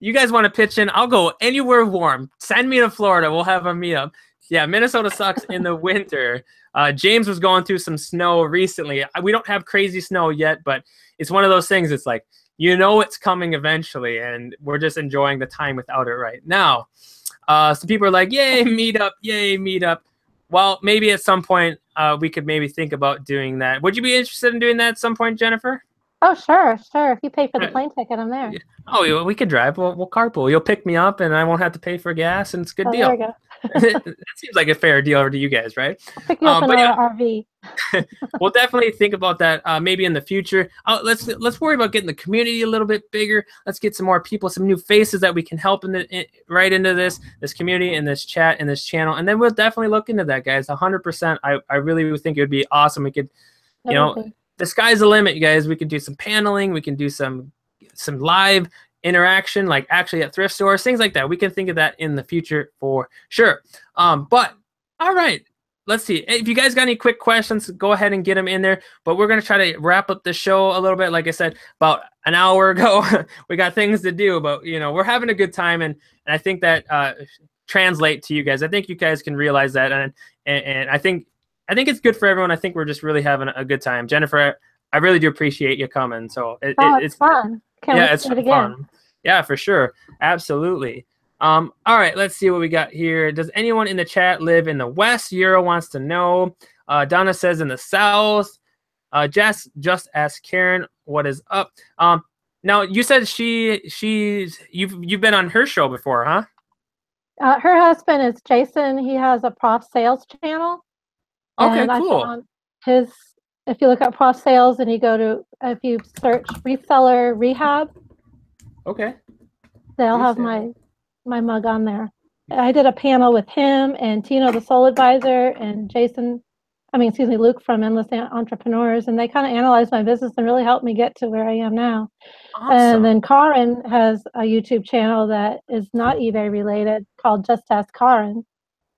You guys want to pitch in? I'll go anywhere warm. Send me to Florida. We'll have a meetup. Yeah, Minnesota sucks in the winter. James was going through some snow recently. We don't have crazy snow yet, but it's one of those things. It's like, you know it's coming eventually, and we're just enjoying the time without it right now. Some people are like, yay, meetup, yay, meetup. Well, maybe at some point we could maybe think about doing that. Would you be interested in doing that at some point, Jennifer? Oh, sure. If you pay for the plane ticket, I'm there. Oh, we could drive. We'll carpool. You'll pick me up, and I won't have to pay for gas, and it's a good deal. There we go. That seems like a fair deal over to you guys, right? I'll pick you up in our RV. We'll definitely think about that maybe in the future. Let's worry about getting the community a little bit bigger. Let's get some more people, some new faces that we can help right into this community and this chat and this channel, and then we'll definitely look into that, guys. 100%. I really would think it would be awesome. We could, you know, the sky's the limit, you guys. We could do some paneling. We can do some live interaction, like actually at thrift stores, things like that. We can think of that in the future for sure. But all right, let's see. If you guys got any quick questions, go ahead and get them in there. But we're going to try to wrap up the show a little bit. Like I said, about an hour ago, we got things to do, but you know, we're having a good time. And I think that translate to you guys. I think you guys can realize that. And I think it's good for everyone. I think we're just really having a good time. Jennifer, I really do appreciate you coming. So it's fun. It's fun. Yeah, for sure. Absolutely. All right, let's see what we got here. Does anyone in the chat live in the West? Euro wants to know. Donna says in the South. Just ask Karen what is up. Now you said you've been on her show before, huh? Her husband is Jason. He has a prof sales channel. Okay, and cool. I found his, if you look at prof sales and you go to, if you search Reseller Rehab, okay, they'll have my mug on there. I did a panel with him and Tino, the Soul Advisor, and Luke from Endless Entrepreneurs, and they kind of analyzed my business and really helped me get to where I am now. Awesome. And then Carton has a YouTube channel that is not eBay related called Just Ask Carton.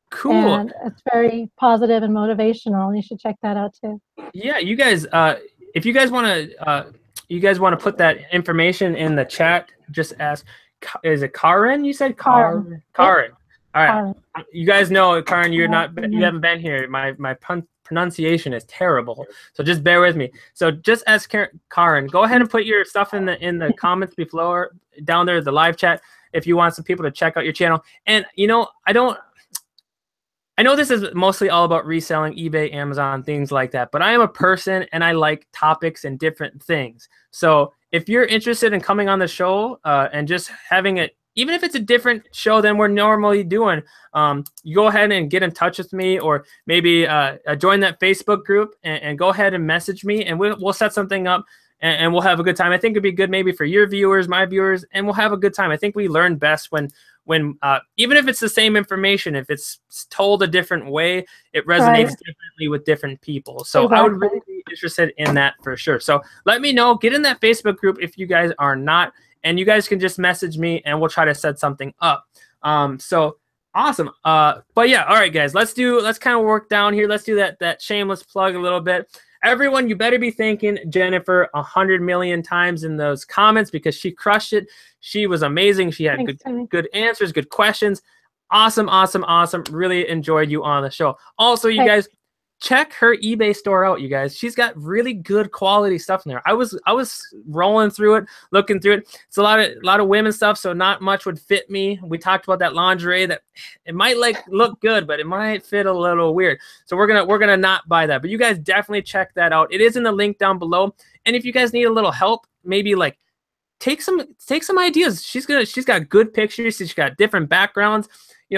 Cool. And it's very positive and motivational. You should check that out too. Yeah, you guys, if you guys want to put that information in the chat, just ask. Is it Karen? You said Karen. Karen. All right. Karen. You guys know, Karen, you haven't been here. My pronunciation is terrible, so just bear with me. So just ask Karen. Go ahead and put your stuff in the comments below, down there, the live chat, if you want some people to check out your channel. And I know this is mostly all about reselling, eBay, Amazon, things like that, but I am a person and I like topics and different things. So if you're interested in coming on the show and just having it, even if it's a different show than we're normally doing, you go ahead and get in touch with me, or maybe join that Facebook group and go ahead and message me, and we'll set something up and we'll have a good time. I think it'd be good maybe for your viewers, my viewers, and we'll have a good time. I think we learn best when even if it's the same information, if it's told a different way, it resonates differently with different people. So I would really be interested in that for sure. So let me know, get in that Facebook group if you guys are not, and you guys can just message me and we'll try to set something up. So awesome. But yeah, all right, guys, let's kind of work down here. Let's do that shameless plug a little bit. Everyone, you better be thanking Jennifer 100 million times in those comments, because she crushed it. She was amazing. She had good answers, good questions. Awesome, awesome, awesome. Really enjoyed you on the show. Also, you guys, check her eBay store out, you guys. She's got really good quality stuff in there. I was rolling through it, looking through it. It's a lot of women stuff, so not much would fit me. We talked about that lingerie that it might look good, but it might fit a little weird. So we're gonna not buy that. But you guys definitely check that out. It is in the link down below. And if you guys need a little help, maybe like take some ideas. She's got good pictures. She's got different backgrounds.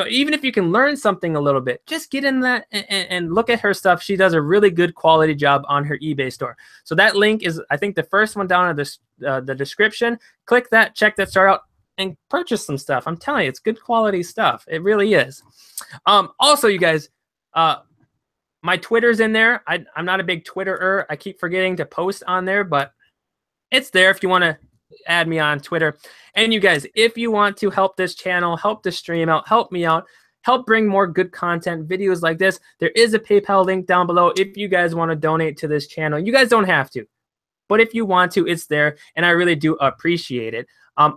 Even if you can learn something a little bit, just get in that and look at her stuff. She does a really good quality job on her eBay store. So that link is, I think, the first one down in the description. Click that, check that store out, and purchase some stuff. I'm telling you, it's good quality stuff. It really is. Also, you guys, my Twitter's in there. I'm not a big Twitterer. I keep forgetting to post on there, but it's there if you want to add me on Twitter. And you guys, if you want to help this channel, help the stream out, help me out, help bring more good content, videos like this, there is a PayPal link down below if you guys want to donate to this channel. You guys don't have to, but if you want to, it's there, and I really do appreciate it.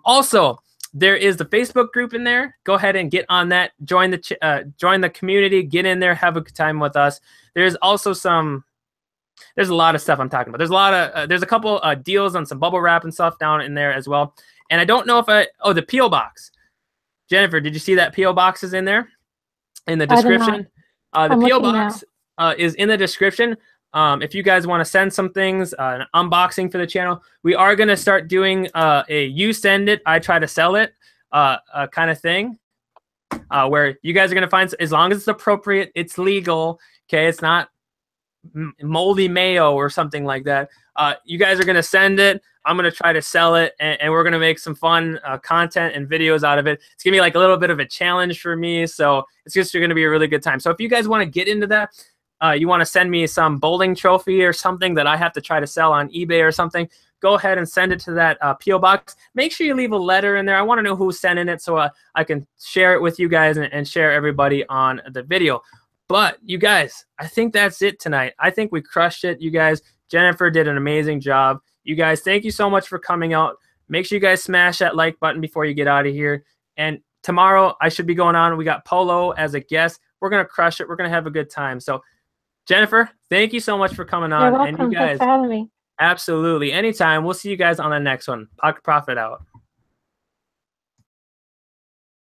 Also, there is the Facebook group in there. Go ahead and get on that. Join the community. Get in there. Have a good time with us. There's also there's a lot of stuff I'm talking about. There's a couple deals on some bubble wrap and stuff down in there as well. And I don't know if the P.O. box. Jennifer, did you see that P.O. box is in there in the description? The P.O. box is in the description. If you guys want to send some things, an unboxing for the channel, we are going to start doing a you send it, I try to sell it kind of thing, where you guys are going to find, as long as it's appropriate, it's legal, okay? It's not moldy mayo or something like that. You guys are going to send it. I'm going to try to sell it, and we're going to make some fun content and videos out of it. It's going to be like a little bit of a challenge for me, so it's just going to be a really good time. So if you guys want to get into that, you want to send me some bowling trophy or something that I have to try to sell on eBay or something, go ahead and send it to that P.O. box. Make sure you leave a letter in there. I want to know who's sending it so I can share it with you guys and share everybody on the video. But you guys, I think that's it tonight. I think we crushed it, you guys. Jennifer did an amazing job. You guys, thank you so much for coming out. Make sure you guys smash that like button before you get out of here. And tomorrow I should be going on. We got Polo as a guest. We're going to crush it. We're going to have a good time. So Jennifer, thank you so much for coming on. You're welcome. And you guys, thanks for having me. Absolutely. Anytime. We'll see you guys on the next one. Pocket Profit out.